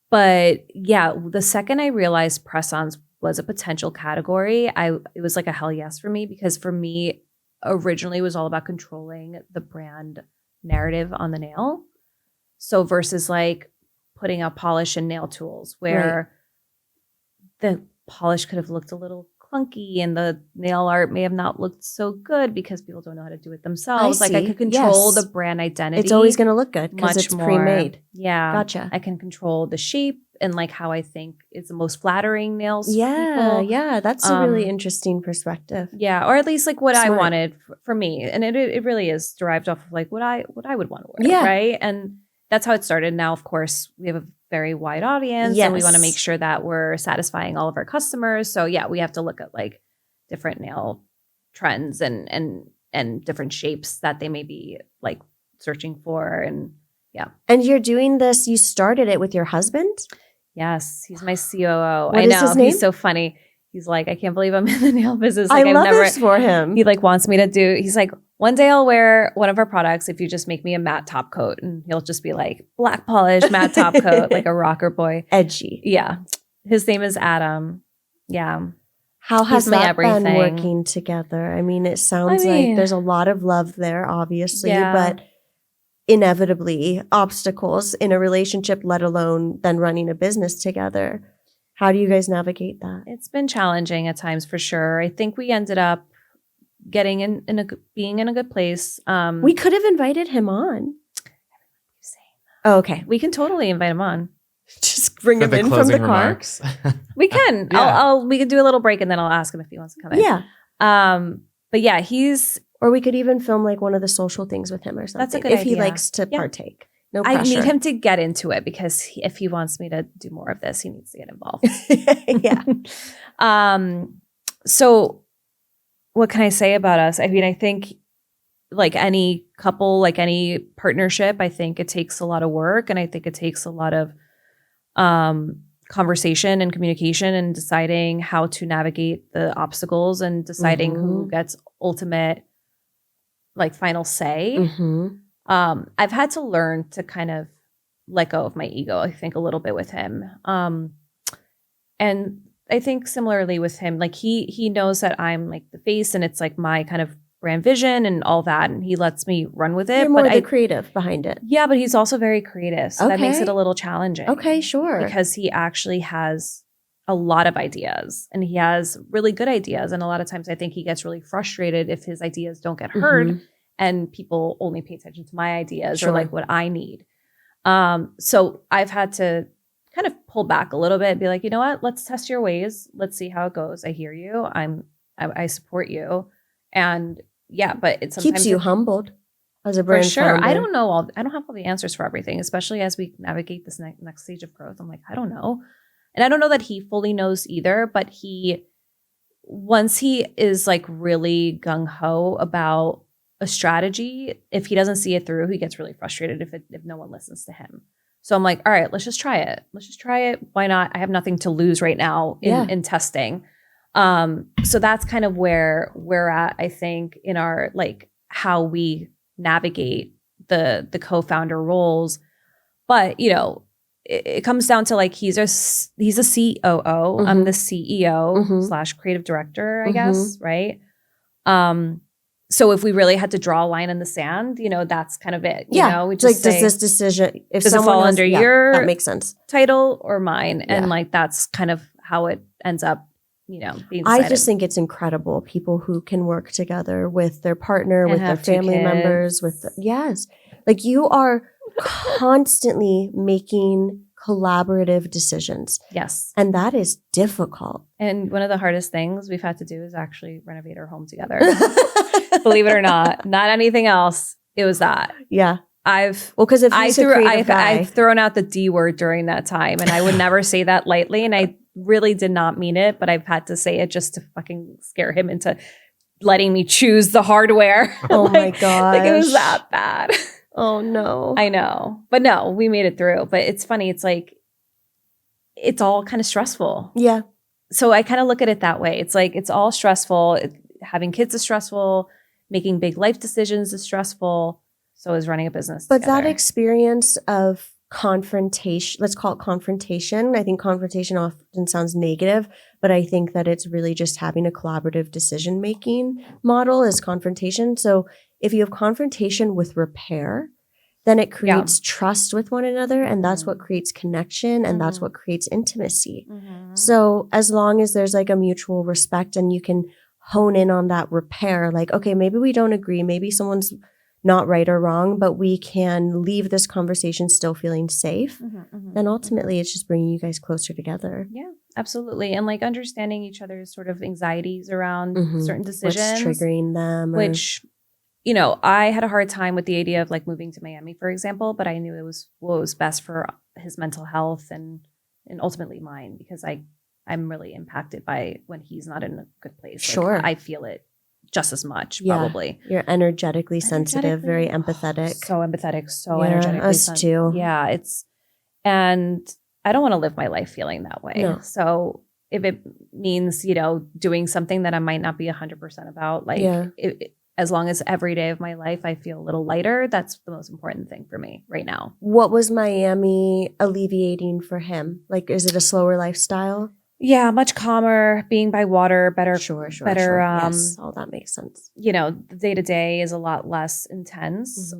But the second I realized press-ons was a potential category, it was like a hell yes for me, because for me, originally it was all about controlling the brand narrative on the nail. So versus like putting out polish and nail tools where the polish could have looked a little clunky and the nail art may have not looked so good because people don't know how to do it themselves. Like I could control the brand identity. It's always going to look good because it's pre-made. Yeah. Gotcha. I can control the shape and like how I think is the most flattering nails. Yeah. For people. Yeah. That's a really interesting perspective. Yeah. Or at least like what I wanted for me. And it really is derived off of like what I would want to wear. Yeah. Right. And that's how it started. Now, of course, we have a very wide audience and we want to make sure that we're satisfying all of our customers. So we have to look at like different nail trends and different shapes that they may be like searching for. And And you're doing this, you started it with your husband? Yes. He's my COO. What is his name? He's so funny. He's like, I can't believe I'm in the nail business. I Like, love this for him. He like wants me to he's like, one day I'll wear one of our products if you just make me a matte top coat. And he'll just be like, black polish, matte top coat, like a rocker boy. Edgy. Yeah. His name is Adam. Yeah. How has that been working together? I mean, it sounds like there's a lot of love there, obviously, but inevitably obstacles in a relationship, let alone then running a business together. How do you guys navigate that? It's been challenging at times for sure. I think we ended up getting being in a good place. We could have invited him on. Oh, okay. We can totally invite him on. Just bring him in from the car. We can. We can do a little break and then I'll ask him if he wants to come in. Yeah. But or we could even film like one of the social things with him or something. That's a good idea. If he likes to partake. No pressure. I need him to get into it because if he wants me to do more of this, he needs to get involved. So what can I say about us? I mean, I think like any couple, like any partnership, I think it takes a lot of work, and I think it takes a lot of conversation and communication and deciding how to navigate the obstacles and deciding who gets ultimate, like, final say. I've had to learn to kind of let go of my ego, I think, a little bit with him. And I think similarly with him, like he knows that I'm like the face and it's like my kind of brand vision and all that, and he lets me run with it. You're more the creative behind it. Yeah, but he's also very creative, so that makes it a little challenging. Okay, sure. Because he actually has a lot of ideas, and he has really good ideas, and a lot of times I think he gets really frustrated if his ideas don't get heard and people only pay attention to my ideas or like what I need. So I've had to kind of pull back a little bit and be like, you know what, let's test your ways. Let's see how it goes. I hear you. I support you. And yeah, but it sometimes keeps you humbled as a brand for sure. founder. I don't have all the answers for everything, especially as we navigate this next stage of growth. I'm like, I don't know. And I don't know that he fully knows either, but once he is like really gung-ho about a strategy, if he doesn't see it through, he gets really frustrated if no one listens to him. So I'm like, all right, let's just try it. Why not? I have nothing to lose right now in testing. So that's kind of where we're at, I think, in our, like, how we navigate the co-founder roles. But, you know, it comes down to like, he's a COO. I'm the CEO / creative director, I guess. Right. So if we really had to draw a line in the sand, you know, that's kind of it. You know, we just like, does this decision, if does it fall under your that makes sense, title or mine? And like, that's kind of how it ends up, you know, being decided. I just think it's incredible. People who can work together with their partner, with their family members, like, you are constantly making collaborative decisions. Yes. And that is difficult. And one of the hardest things we've had to do is actually renovate our home together. Believe it or not anything else. It was that. Yeah. Because if I've thrown out the D word during that time, and I would never say that lightly. And I really did not mean it, but I've had to say it just to fucking scare him into letting me choose the hardware. Oh my gosh. Like, it was that bad. Oh no. I know. But no, we made it through. But it's funny. It's like, it's all kind of stressful. Yeah. So I kind of look at it that way. It's like, it's all stressful. Having kids is stressful. Making big life decisions is stressful. So is running a business But together. that experience of confrontation, let's call it confrontation. I think confrontation often sounds negative, but I think that it's really just having a collaborative decision-making model is confrontation. So if you have confrontation with repair, then it creates trust with one another, and that's what creates connection, and that's what creates intimacy. So as long as there's like a mutual respect and you can hone in on that repair, like, okay, maybe we don't agree, maybe someone's not right or wrong, but we can leave this conversation still feeling safe, then ultimately it's just bringing you guys closer together. Yeah, absolutely. And like understanding each other's sort of anxieties around certain decisions. What's triggering them. Which, you know, I had a hard time with the idea of like moving to Miami, for example, but I knew it was what was best for his mental health and ultimately mine, because I'm really impacted by when he's not in a good place. Sure. Like, I feel it just as much, probably. You're energetically sensitive, very empathetic. So empathetic, so energetically us too. Yeah, and I don't want to live my life feeling that way. No. So if it means, you know, doing something that I might not be 100% about, like as long as every day of my life I feel a little lighter, that's the most important thing for me right now. What was Miami alleviating for him? Like, is it a slower lifestyle? Yeah, much calmer, being by water, better. Sure. Better. Yes, all that makes sense. You know, the day to day is a lot less intense.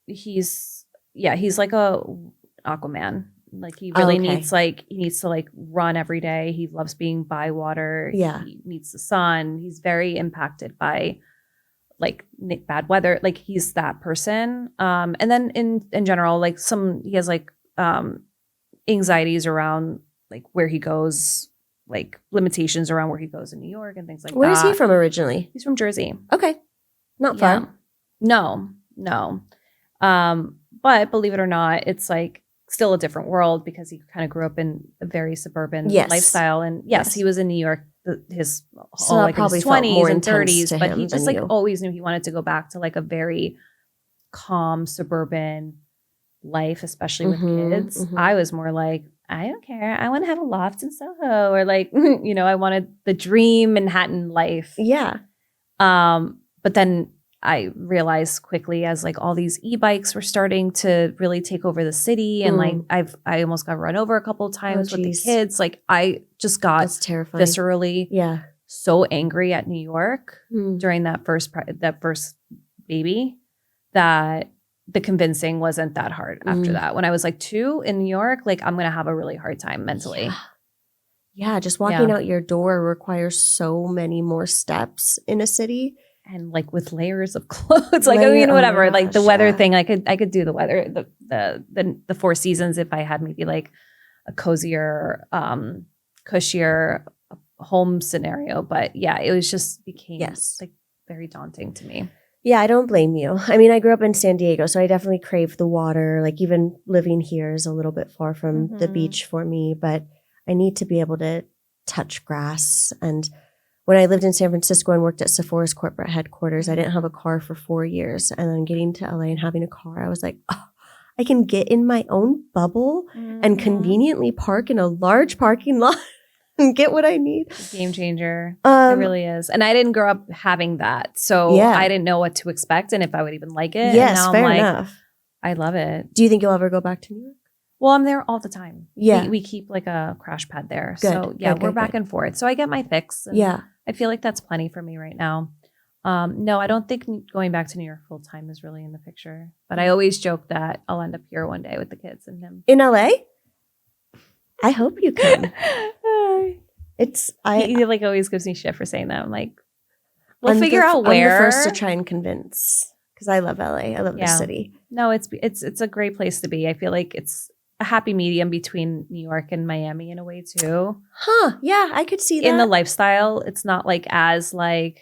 He's like a Aquaman. Like, he really needs to like run every day. He loves being by water. Yeah. He needs the sun. He's very impacted by like bad weather. Like, he's that person. And then in general, like he has like anxieties around like where he goes, like limitations around where he goes in New York and things like that. Where is he from originally? He's from Jersey. Okay. Not far. No. But believe it or not, it's like still a different world because he kind of grew up in a very suburban lifestyle. And yes, he was in New York his So all that like in probably his felt more 20s and intense 30s, to but him he than just like you. always knew he wanted to go back to like a very calm suburban life, especially with kids. I was more like, I don't care. I want to have a loft in Soho, or like, I wanted the dream Manhattan life. Yeah. But then I realized quickly as like all these e-bikes were starting to really take over the city, and like I almost got run over a couple of times with the kids. Like I just got That's terrifying. viscerally so angry at New York during that first baby that the convincing wasn't that hard after that. When I was like 2 in New York, like I'm gonna have a really hard time mentally. Yeah, just walking out your door requires so many more steps in a city. And like with layers of clothes, like I mean, whatever. Oh like the weather thing, I could do the weather, the 4 seasons if I had maybe like a cozier, cushier home scenario. But yeah, it was just became like very daunting to me. Yeah, I don't blame you. I mean, I grew up in San Diego, so I definitely crave the water. Like even living here is a little bit far from the beach for me, but I need to be able to touch grass. And when I lived in San Francisco and worked at Sephora's corporate headquarters, I didn't have a car for 4 years. And then getting to LA and having a car, I was like, oh, I can get in my own bubble and conveniently park in a large parking lot and get what I need. Game changer. It really is. And I didn't grow up having that. So I didn't know what to expect and if I would even like it. Yes, and now fair I'm like, enough. I love it. Do you think you'll ever go back to New York? Well, I'm there all the time. Yeah. We keep like a crash pad there. Good, So yeah, good, we're good, back good. and forth. So I get my fix. And Yeah. I feel like that's plenty for me right now. No, I don't think going back to New York full time is really in the picture. But I always joke that I'll end up here one day with the kids and him. In LA? I hope you can. He like always gives me shit for saying that. I'm like, we'll I'm figure out where. I'm the first to try and convince because I love LA. I love the city. No, it's a great place to be. I feel like it's a happy medium between New York and Miami in a way too. Huh. Yeah, I could see that. In the lifestyle, it's not like as like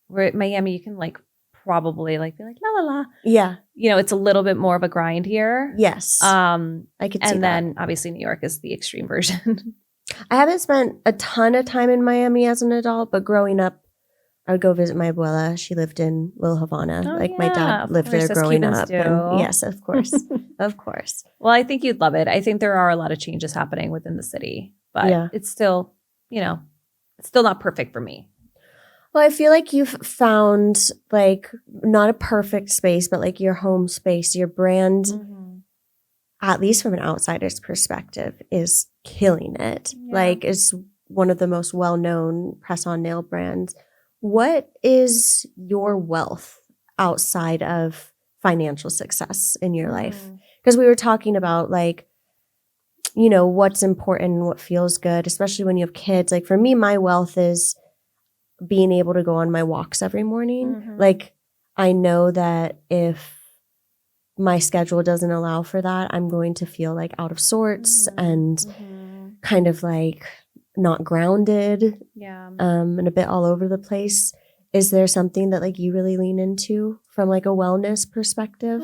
we're at Miami, you can like probably like be like la la la. Yeah. It's a little bit more of a grind here. Yes. I could see that. And then obviously New York is the extreme version. I haven't spent a ton of time in Miami as an adult, but growing up, I would go visit my abuela. She lived in Little Havana. My dad lived there growing up. And yes, of course. Of course. Well, I think you'd love it. I think there are a lot of changes happening within the city, but it's still, it's still not perfect for me. Well, I feel like you've found like not a perfect space, but like your home space, your brand, at least from an outsider's perspective, is killing it. Yeah. Like it's one of the most well-known press-on nail brands. What is your wealth outside of financial success in your life? Because we were talking about like, what's important and what feels good, especially when you have kids. Like for me, my wealth is being able to go on my walks every morning. Like I know that if my schedule doesn't allow for that, I'm going to feel like out of sorts and kind of like not grounded, and a bit all over the place. Is there something that like you really lean into from like a wellness perspective?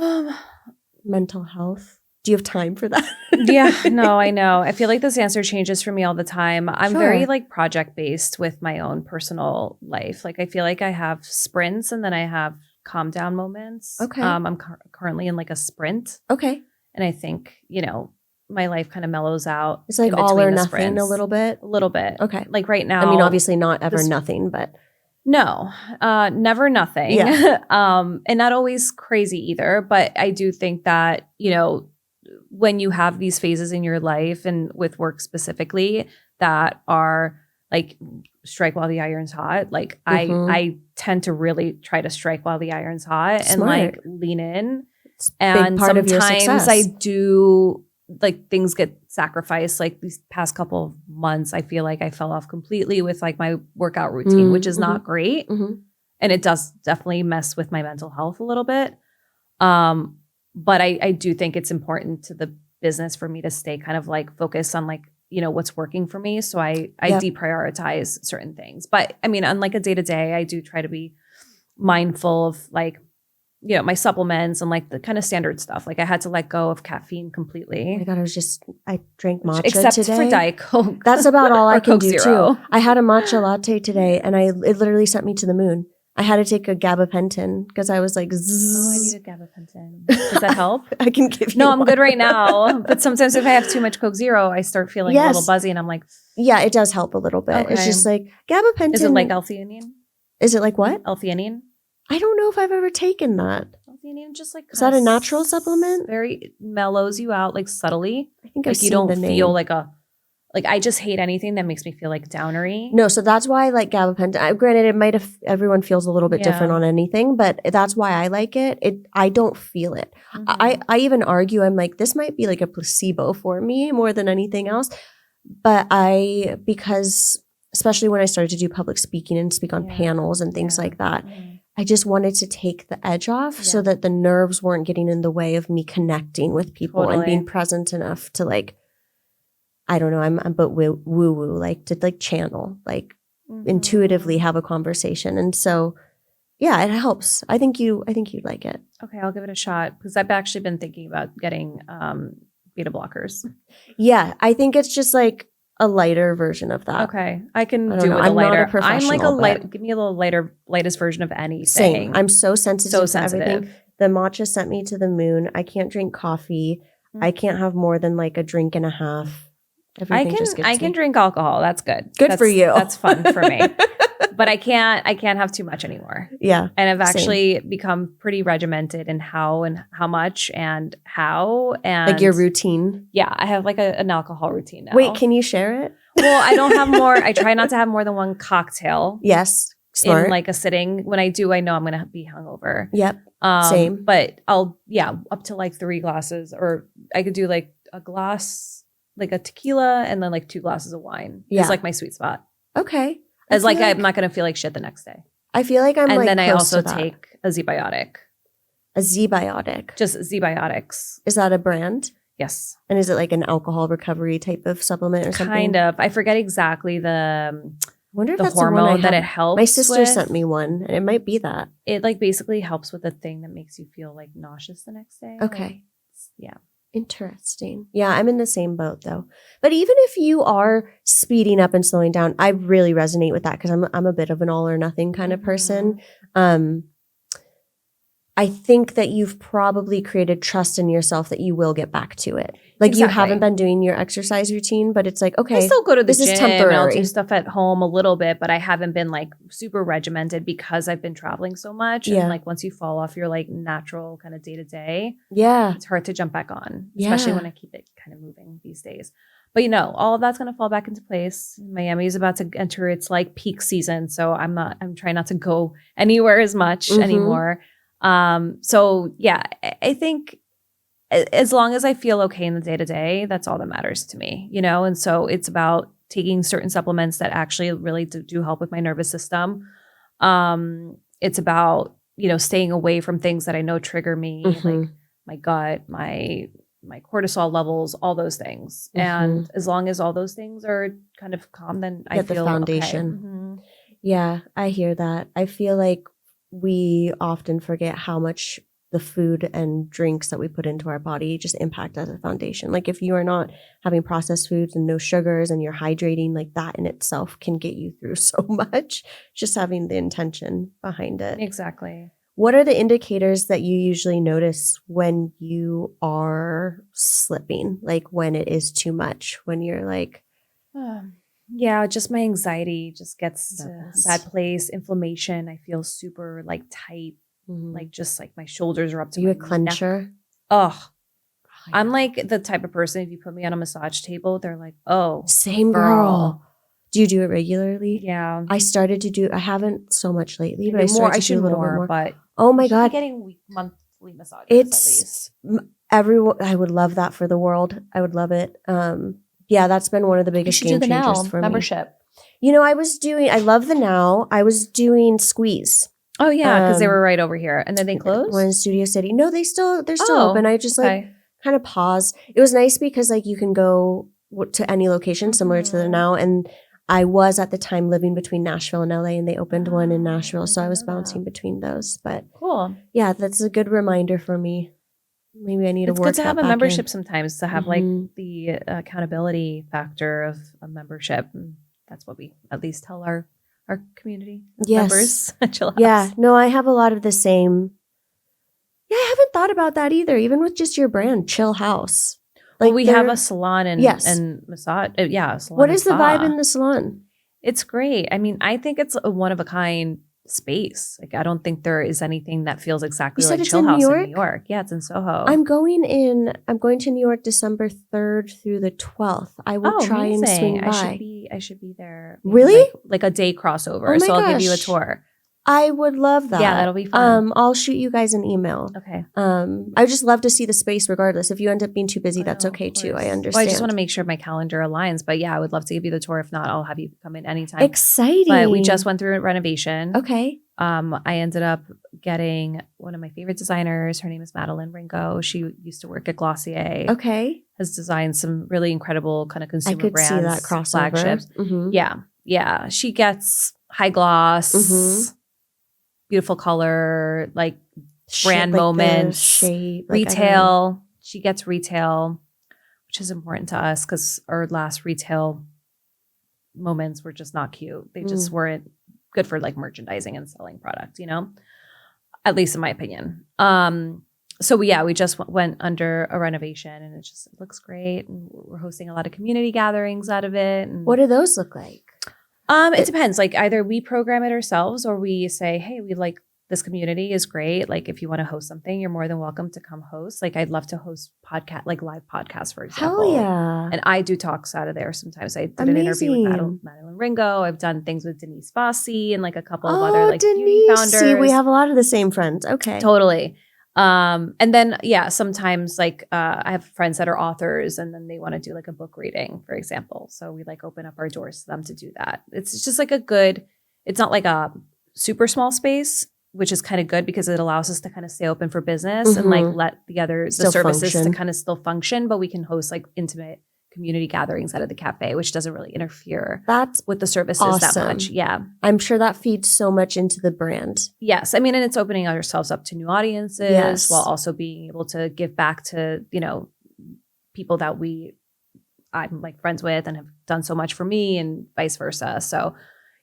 Mental health? Do you have time for that? Yeah, no, I know. I feel like this answer changes for me all the time. I'm very like project based with my own personal life. Like I feel like I have sprints and then I have calm down moments. Okay. I'm currently in like a sprint. Okay. And I think, my life kind of mellows out. It's like all or nothing a little bit? A little bit. Okay. Like right now. I mean, obviously not ever nothing, but. No, never nothing. Yeah. And not always crazy either. But I do think that, when you have these phases in your life and with work specifically that are like strike while the iron's hot, like I tend to really try to strike while the iron's hot and like lean in. It's and part of your sometimes success. I do like things get sacrificed. Like these past couple of months, I feel like I fell off completely with like my workout routine, which is not great. And it does definitely mess with my mental health a little bit. But I do think it's important to the business for me to stay kind of like focused on like, what's working for me. So I deprioritize certain things. But I mean, on like a day-to-day, I do try to be mindful of like my supplements and like the kind of standard stuff. Like I had to let go of caffeine completely. Oh my God, I drank matcha except today. for Diet Coke. That's about all I can Coke do Zero. too. I had a matcha latte today and it literally sent me to the moon. I had to take a gabapentin because I was like, zzz. Oh, I need a gabapentin. Does that help? I can give you No, I'm one. good right now. But sometimes if I have too much Coke Zero, I start feeling a little buzzy and I'm like, yeah, it does help a little bit. Okay. It's just like gabapentin. is it like L-theanine? Is it like what? L-theanine? I don't know if I've ever taken that. L-theanine just like Is that a natural supplement? Very mellows you out like subtly. I think I've Like you seen don't the name. feel like I just hate anything that makes me feel like downery. No, so that's why I like gabapentin. Granted, it might have everyone feels a little bit different Yeah. on anything, but that's why I like it. I don't feel it. Mhm. I even argue I'm like this might be like a placebo for me more than anything else. But because especially when I started to do public speaking and speak on Yeah. panels and things Yeah. like that, Mhm. I just wanted to take the edge off so Yeah. that the nerves weren't getting in the way of me connecting with people and being Totally. present enough to like, I don't know, I'm but woo woo, like to like channel, like intuitively Mhm. have a conversation. And so, yeah, it helps. I think you'd like it. Okay, I'll give it a shot because I've actually been thinking about getting beta blockers. Yeah, I think it's just like a lighter version of that. Okay, I can I don't do know. with a I'm not a lighter. I'm like a professional, light. but- Give me a little lightest version of anything. Same. I'm so sensitive so to sensitive. everything. The matcha sent me to the moon. I can't drink coffee. I can't have more than like a drink and a half. Everything just gets I me. can drink alcohol. That's good. Good for you. That's fun for me. But I can't have too much anymore. Yeah. And I've Same. actually become pretty regimented in how much and how and Like your routine. Yeah, I have like an alcohol routine now. Wait, can you share it? Well, I don't have more. I try not to have more than one cocktail Yes. Smart. in like a sitting. When I do, I know I'm gonna be hungover. Yep. Same. But I'll up to like 3 glasses, or I could do like a glass, like a tequila, and then like 2 glasses of wine. Yeah. Is like my sweet spot. Okay. As I like feel I'm not gonna feel like shit the next day. I feel like I'm And like then I close also to that. take a Z-biotic. A Z-biotic. Just Z-biotics. Is that a brand? Yes. And is it like an alcohol recovery type of supplement or something? Kind of. I forget exactly the I wonder if the that's the one I hormone that have. it helps. My sister with. sent me one, and it might be that. It like basically helps with the thing that makes you feel like nauseous the next day. Okay. Like, yeah. Interesting. Yeah, I'm in the same boat though. But even if you are speeding up and slowing down, I really resonate with that because I'm a bit of an all or nothing kind of person. I think that you've probably created trust in yourself that you will get back to it. Like you haven't Exactly. been doing your exercise routine, but it's like, okay, I still go to the this gym is and I'll temporary. do stuff at home a little bit, but I haven't been like super regimented because I've been traveling so much. Yeah. And like once you fall off your like natural kind of day to day, Yeah. it's hard to jump back on, especially Yeah. when I keep it kind of moving these days. But all of that's going to fall back into place. Miami is about to enter its like peak season. So I'm trying not to go anywhere as much Mhm. anymore. So yeah, I think as long as I feel okay in the day to day, that's all that matters to me, And so it's about taking certain supplements that actually really do help with my nervous system. It's about, staying away from things that I know trigger me, like Mhm. my gut, my cortisol levels, all those things. And as long as all those things are kind of calm, then I Get the feel foundation. okay. Mhm. Yeah, I hear that. I feel like we often forget how much the food and drinks that we put into our body just impact as a foundation. Like if you are not having processed foods and no sugars and you're hydrating, like that in itself can get you through so much, just having the intention behind it. Exactly. What are the indicators that you usually notice when you are slipping? Like when it is too much, when you're like, Yeah, just my anxiety just gets to Levels. that place. Inflammation. I feel super like tight, like just like my shoulders are up to are you my a clencher? Oh, I'm like the type of person, if you put me on a massage table, they're like, oh, Same girl. girl. Do you do it regularly? yeah. I started to do, I haven't so much lately, but I Maybe more. started I to do should a little bit more, more. but Oh my I should be God. getting monthly massages It's- at least. Everyone, I would love that for the world. I would love it. Yeah, that's been one of the You biggest should do game the changers now for membership. me. I love the Now. I was doing Squeeze. Oh yeah, because they Um, were right over here, and then they closed. One in Studio City. No, they're still Oh, open. I just like kind of paused. It was nice because like you can go to any location similar to the Mhm. Now, and I was at the time living between Nashville and LA, and they opened one in Oh, Nashville. I So I didn't was know bouncing that. between those. But Cool. yeah, that's a good reminder for me. Maybe I need to It's work good to that have a back membership in. sometimes to have like Mhm. the accountability factor of a membership. And that's what we at least tell our community members at Chillhouse. Yeah. No, I have a lot of the same. Yeah, I haven't thought about that either. Even with just your brand, Chillhouse. Well, we have they're- a salon and Yes. and massage. Yeah, a salon What and is the vibe spa. in the salon? It's great. I mean, I think it's a one of a kind space. Like, I don't think there is anything that feels exactly You like said it's in New Chillhouse in York? New York. Yeah, it's in Soho. I'm going to New York December 3rd through the 12th. I will try and swing by. I should be there. Really? Like a day crossover. Oh my so I'll give you a gosh. tour. I would love that. Yeah, that'll be fun. I'll shoot you guys an email. Okay. I would just love to see the space regardless. If you end up being too busy, I that's know, of okay too. course. I understand. Well, I just want to make sure my calendar aligns. But yeah, I would love to give you the tour. If not, I'll have you come in anytime. Exciting. But we just went through a renovation. Okay. I ended up getting one of my favorite designers. Her name is Madeline Ringo. She used to work at Glossier. Okay. Has designed some really incredible kind of I consumer could brands. see that crossover. Flagships. Mhm. Yeah. Yeah. She gets high gloss, Mhm. beautiful color, like brand Like the moments, shape, like, I don't know. retail. She gets retail, which is important to us because our last retail moments were just not cute. They just weren't good for like merchandising and selling product, you know, at least in my opinion. So we just went under a renovation and it looks great. And we're hosting a lot of community gatherings out of it. And What do those look like? it depends. Like either we program it ourselves or we say, hey, we like this community is great. Like if you want to host something, you're more than welcome to come host. Like I'd love to host like live podcasts, for example. Hell yeah. And I do talks out of there sometimes. I did an interview with Amazing. Madeline Ringo. I've done things with Denise Fossey and like a couple of Oh, other like beauty Denise. founders. See, we have a lot of the same friends. Okay. Totally. And then, sometimes like I have friends that are authors and then they want to do like a book reading, for example. So we like open up our doors to them to do that. It's just like it's not like a super small space, which is kind of good because it allows us to kind of stay open for business and like let the Still services function. to kind of still function, but we can host like intimate community gatherings out of the cafe, which doesn't really interfere That's with the services that awesome. much. Yeah. I'm sure that feeds so much into the brand. Yes. I mean, and it's opening ourselves up to new audiences Yes. while also being able to give back to, people that I'm like friends with and have done so much for me and vice versa. So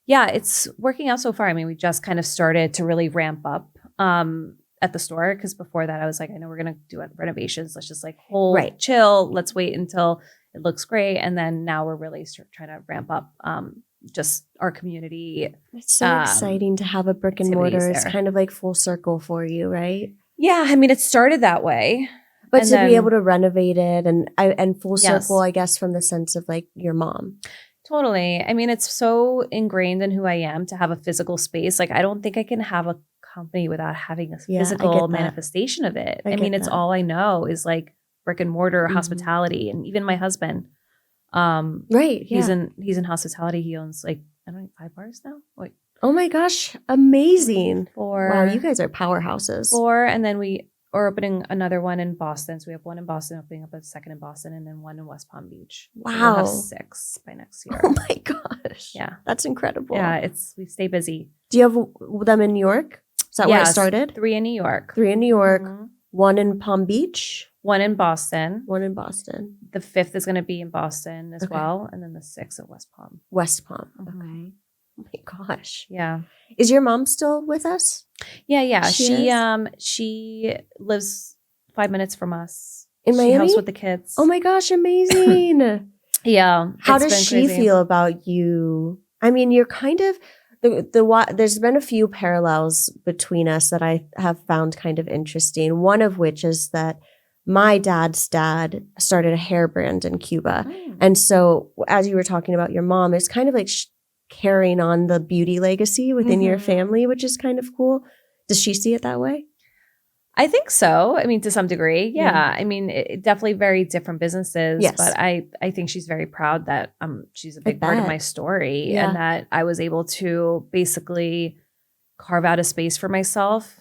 yeah, it's working out so far. I mean, we just kind of started to really ramp up at the store because before that I was like, I know we're going to do renovations. Let's just like hold, chill. Let's wait until it looks great. And then now we're really trying to ramp up just our community. It's so exciting to have a brick and mortar. It's there. kind of like full circle for you, right? Yeah. I mean, it started that way. But And to then- be able to renovate it and full Yes. circle, I guess, from the sense of like your mom. Totally. I mean, it's so ingrained in who I am to have a physical space. Like, I don't think I can have a company without having a Yeah, I physical get that. manifestation of it. I I mean, get it's that. all I know is like brick and mortar Mhm. hospitality, and even my husband. Right. He's Yeah. in hospitality. He owns like I don't know 5 bars now. Wait, Oh my gosh. Amazing. 4. Wow, you guys are powerhouses. 4, and then we are opening another one in Boston. So we have one in Boston, opening up a second in Boston, and then one in West Palm Beach. So we'll have Wow. 6 by next year. Oh my gosh. Yeah. That's incredible. Yeah, we stay busy. Do you have them in New York? Is that where it Yes, started? 3 in New York. 3 in New York, Mhm. 1 in Palm Beach, 1 in Boston. 1 in Boston, The 5th is going to be in Boston as Okay. well, and then the 6th at West Palm. West Palm. Mhm. Okay. Oh my gosh. Yeah, Is your mom still with us? yeah. She She lives 5 minutes from us In She Miami? helps with the kids. Oh my gosh, amazing. Yeah. How it's does been she crazy. feel about you? I mean, you're kind of there's been a few parallels between us that I have found kind of interesting. One of which is that my dad's dad started a hair brand in Cuba. Mm. And so as you were talking about your mom, it's kind of like carrying on the beauty legacy within your Mhm. family, which is kind of cool. Does she see it that way? I think so. I mean, to some degree, yeah. Yeah. I mean, definitely very different businesses. Yes. But I think she's very proud that she's a big part of bet. my story, Yeah. and that I was able to basically carve out a space for myself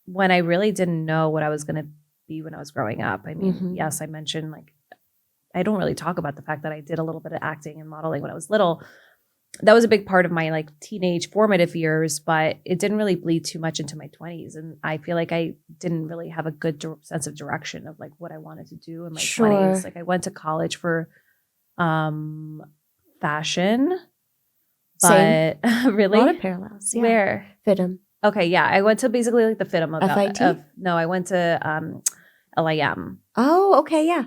when I really didn't know what I was going to be when I was growing up. I mean, Mhm. yes, I mentioned like I don't really talk about the fact that I did a little bit of acting and modeling when I was little. That was a big part of my like teenage formative years, but it didn't really bleed too much into my 20s. And I feel like I didn't really have a good sense of direction of like what I wanted to do in my 20s. Like I went to college for fashion, but really? A lot of parallels. Yeah. Where? FITM. Okay, yeah. I went to basically like the FITM FIT? No, I went to LIM. Oh, okay, yeah.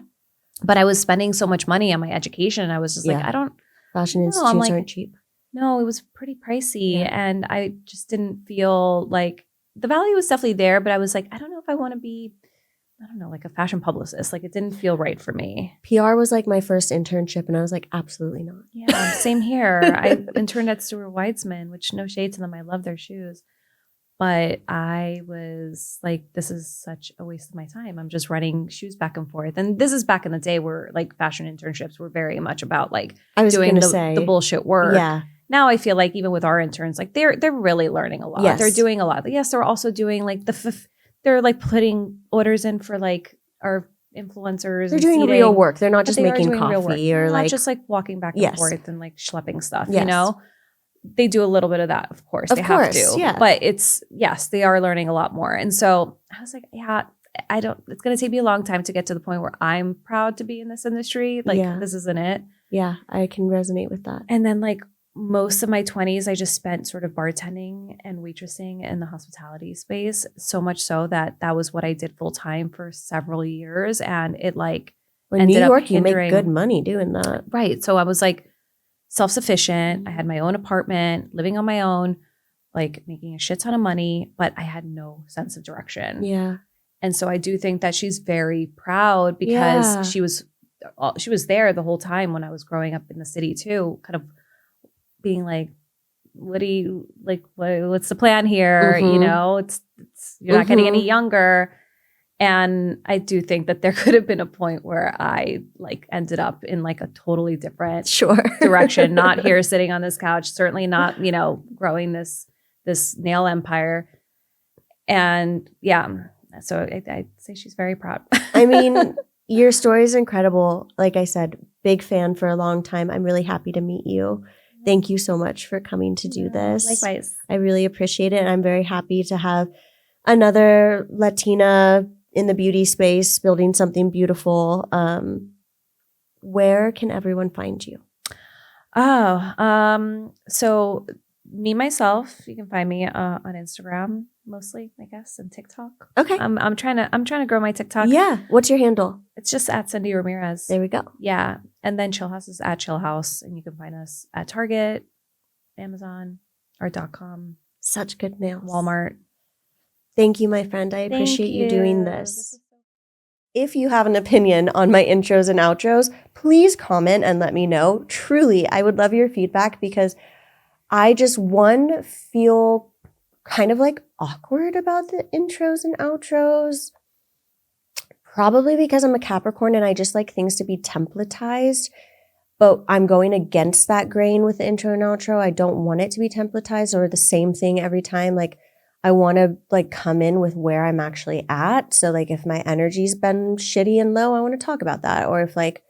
But I was spending so much money on my education. And I was just like, I don't. Fashion institutes aren't cheap. No, it was pretty pricey. And I just didn't feel like the value was definitely there, but I was like, I don't know if I want to be, I don't know, like a fashion publicist. Like it didn't feel right for me. PR was like my first internship and I was like, absolutely not. Yeah, same here. I interned at Stuart Weitzman, which no shade to them. I love their shoes. But I was like, this is such a waste of my time. I'm just running shoes back and forth. And this is back in the day where like fashion internships were very much about like doing the bullshit work. Yeah. Now I feel like even with our interns, like they're really learning a lot. Yes. They're doing a lot. But yes, they're also doing like they're like putting orders in for like our influencers. They're doing real work. They're not just making coffee or like not just like walking back and forth and like schlepping stuff, you Yes. know? They do a little bit of that, of course. They have to. Yeah. But they are learning a lot more. And so I was like, yeah, it's going to take me a long time to get to the point where I'm proud to be in this industry. Like, this isn't it. Yeah, I can resonate with that. And then like most of my 20s, I just spent sort of bartending and waitressing in the hospitality space. So much so that was what I did full time for several years. And it like, in New York, you make good money doing that. Right. So I was like, self-sufficient. I had my own apartment, living on my own, like making a shit ton of money, but I had no sense of direction. Yeah. And so I do think that she's very proud because she was there the whole time when I was growing up in the city too, kind of being like, what do you like? What's the plan here? Mm-hmm. You know, it's you're not getting any younger. And I do think that there could have been a point where I like ended up in like a totally different direction, not here sitting on this couch, certainly not, you know, growing this nail empire. And yeah, so I'd say she's very proud. I mean, your story is incredible. Like I said, big fan for a long time. I'm really happy to meet you. Thank you so much for coming to do this. Likewise. I really appreciate it. And I'm very happy to have another Latina in the beauty space, building something beautiful. Where can everyone find you? So me, myself, you can find me on Instagram mostly, I guess, and TikTok. Okay. I'm trying to grow my TikTok. Yeah. What's your handle? It's just at Cyndi Ramirez. There we go. Yeah. And then Chillhouse is at Chillhouse, and you can find us at Target, Amazon, art.com. Such good nails. Walmart. Thank you, my friend. I appreciate you doing this. If you have an opinion on my intros and outros, please comment and let me know. Truly, I would love your feedback because I just, feel kind of like awkward about the intros and outros. Probably because I'm a Capricorn and I just like things to be templatized. But I'm going against that grain with the intro and outro. I don't want it to be templatized or the same thing every time. Like, I want to like come in with where I'm actually at. So like if my energy's been shitty and low, I want to talk about that. Or if like,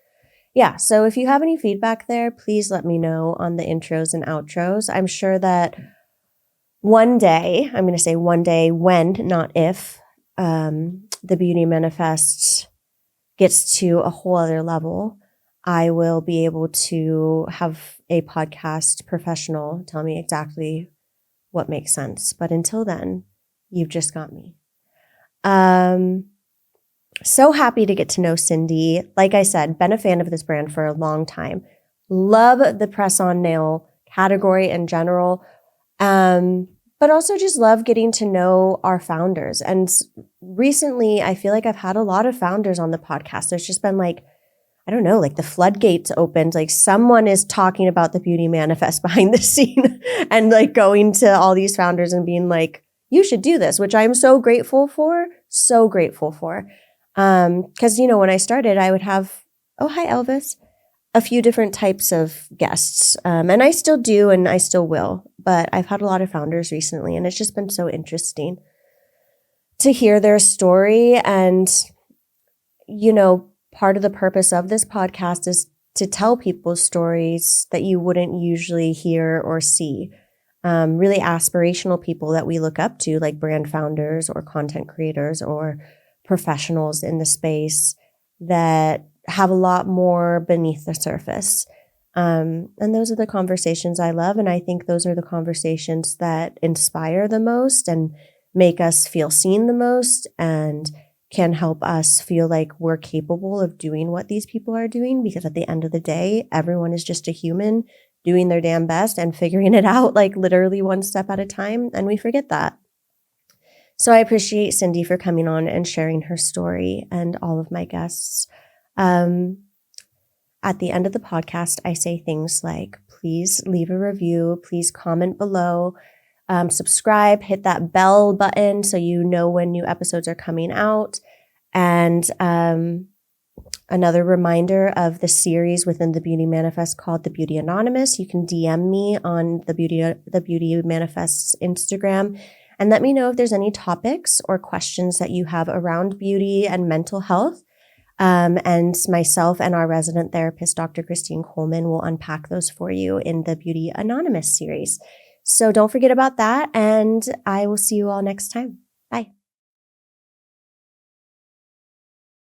so if you have any feedback there, please let me know on the intros and outros. I'm sure that one day, I'm going to say one day when, not if, the Beauty Manifest gets to a whole other level, I will be able to have a podcast professional tell me exactly what makes sense. But until then, you've just got me. So happy to get to know Cyndi. Like I said, been a fan of this brand for a long time. Love the press-on nail category in general. But also just love getting to know our founders. And recently, I feel like I've had a lot of founders on the podcast. There's just been like, I don't know, like the floodgates opened, like someone is talking about the Beauty Manifest behind the scene and like going to all these founders and being like, you should do this, which I'm so grateful for. Because, you know, when I started, I would have, oh, hi, Elvis, a few different types of guests. And I still do, and I still will. But I've had a lot of founders recently, and it's just been so interesting to hear their story and, you know, part of the purpose of this podcast is to tell people stories that you wouldn't usually hear or see. Really aspirational people that we look up to, like brand founders or content creators or professionals in the space that have a lot more beneath the surface. And those are the conversations I love. And I think those are the conversations that inspire the most and make us feel seen the most and can help us feel like we're capable of doing what these people are doing, because at the end of the day, everyone is just a human doing their damn best and figuring it out, like literally one step at a time. And we forget that. So I appreciate Cyndi for coming on and sharing her story, and all of my guests. At the end of the podcast, I say things like, please leave a review, please comment below, subscribe, hit that bell button so you know when new episodes are coming out. And another reminder of the series within the Beauty Manifest called The Beauty Anonymous. You can DM me on the Beauty Manifest's Instagram and let me know if there's any topics or questions that you have around beauty and mental health. And myself and our resident therapist, Dr. Christine Coleman, will unpack those for you in the Beauty Anonymous series. So don't forget about that, and I will see you all next time.